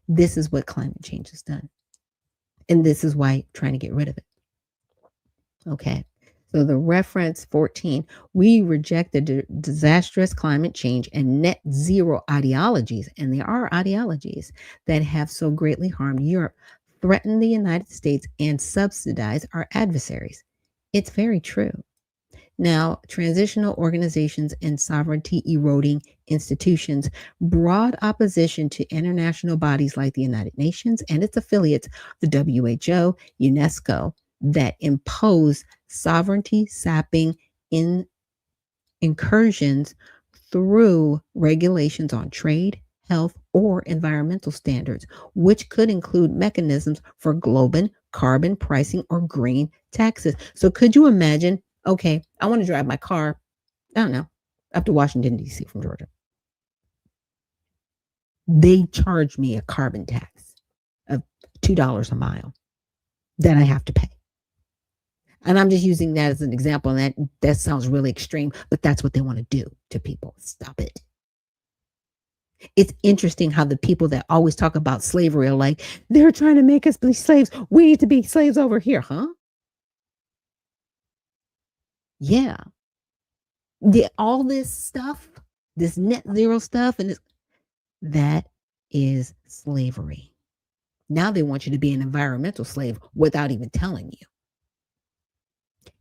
This is what climate change has done. And this is why trying to get rid of it. Okay. So the reference 14, we reject the disastrous climate change and net zero ideologies, and there are ideologies that have so greatly harmed Europe, threaten the United States, and subsidize our adversaries. It's very true. Now, transitional organizations and sovereignty eroding institutions, broad opposition to international bodies like the United Nations and its affiliates, the WHO, UNESCO, that impose sovereignty sapping incursions through regulations on trade, health, or environmental standards, which could include mechanisms for global carbon pricing or green taxes. So could you imagine, okay, I want to drive my car I don't know, up to Washington, D.C. from Georgia. They charge me a carbon tax of $2 a mile that I have to pay. And I'm just using that as an example. And that sounds really extreme, but that's what they want to do to people. Stop it. It's interesting how the people that always talk about slavery are like, they're trying to make us be slaves. We need to be slaves over here, huh? Yeah. All this stuff, this net zero stuff, and that is slavery. Now they want you to be an environmental slave without even telling you.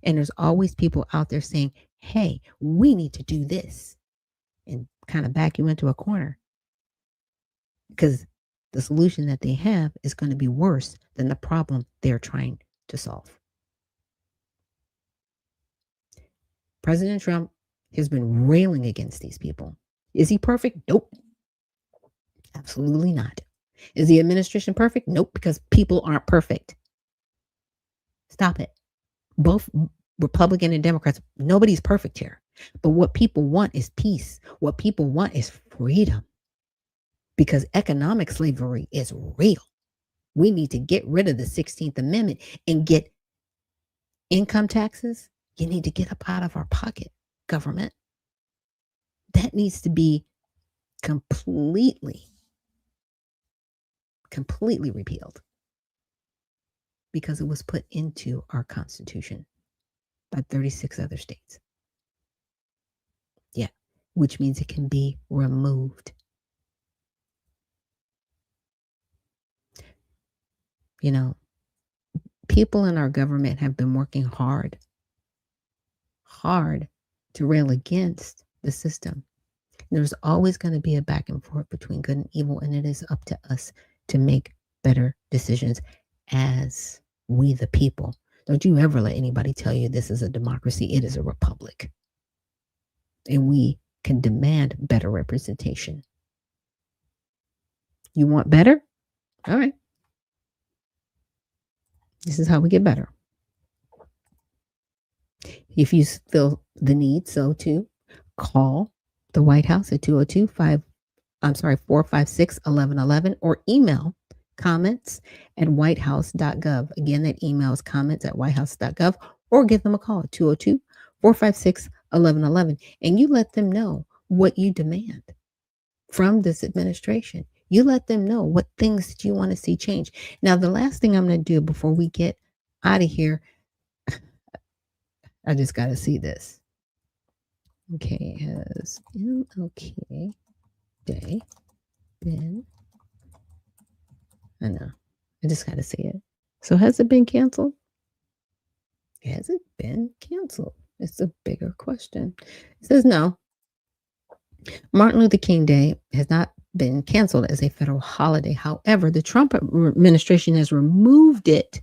And there's always people out there saying, hey, we need to do this, and kind of back you into a corner. Because the solution that they have is going to be worse than the problem they're trying to solve. President Trump has been railing against these people. Is he perfect? Nope. Absolutely not. Is the administration perfect? Nope, because people aren't perfect. Stop it. Both Republican and Democrats, nobody's perfect here. But what people want is peace. What people want is freedom. Because economic slavery is real. We need to get rid of the 16th Amendment and get income taxes. You need to get up out of our pocket, government. That needs to be completely repealed, because it was put into our Constitution by 36 other states. Yeah, which means it can be removed. You know, people in our government have been working hard to rail against the system. There's always going to be a back and forth between good and evil, and it is up to us to make better decisions as we the people. Don't you ever let anybody tell you this is a democracy. It is a republic. And we can demand better representation. You want better? All right. This is how we get better. If you feel the need so to call the White House at 456-1111 or email comments@whitehouse.gov. Again, that email is comments@whitehouse.gov, or give them a call at 202-456-1111, and you let them know what you demand from this administration. You let them know what things that you want to see change. Now, the last thing I'm going to do before we get out of here, I just got to see this. Okay, has MLK Day been? I know. I just got to see it. So has it been canceled? Has it been canceled? It's a bigger question. It says no. Martin Luther King Day has not been canceled as a federal holiday. However, the Trump administration has removed it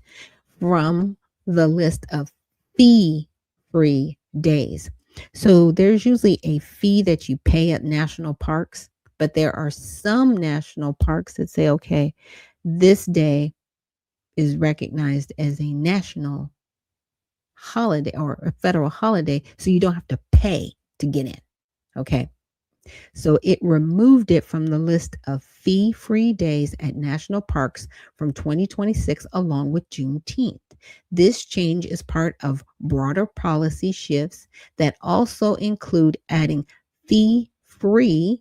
from the list of fee-free days. So there's usually a fee that you pay at national parks, but there are some national parks that say, okay, this day is recognized as a national holiday or a federal holiday, so you don't have to pay to get in. Okay. So it removed it from the list of fee-free days at national parks from 2026, along with Juneteenth. This change is part of broader policy shifts that also include adding fee-free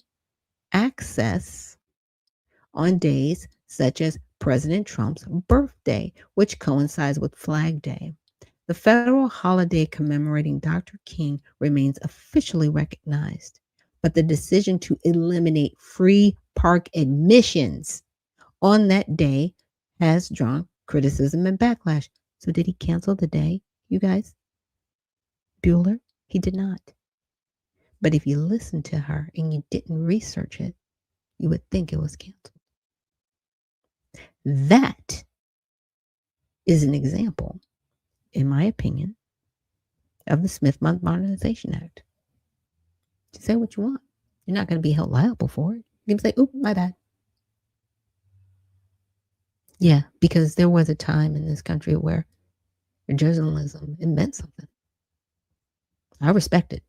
access on days such as President Trump's birthday, which coincides with Flag Day. The federal holiday commemorating Dr. King remains officially recognized, but the decision to eliminate free park admissions on that day has drawn criticism and backlash. So did he cancel the day, you guys? Bueller? He did not. But if you listened to her and you didn't research it, you would think it was canceled. That is an example, in my opinion, of the Smith Modernization Act. Say what you want. You're not going to be held liable for it. You can say, "Oop, my bad." Yeah, because there was a time in this country where journalism, it meant something. I respect it.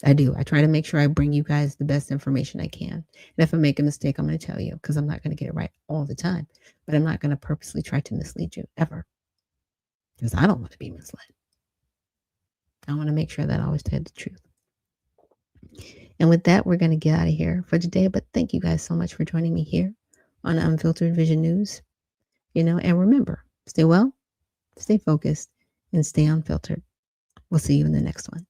I do. I try to make sure I bring you guys the best information I can. And if I make a mistake, I'm going to tell you, because I'm not going to get it right all the time. But I'm not going to purposely try to mislead you ever, because I don't want to be misled. I want to make sure that I always tell the truth. And with that, we're going to get out of here for today. But thank you guys so much for joining me here on Unfiltered Vision News. And remember, stay well, stay focused, and stay unfiltered. We'll see you in the next one.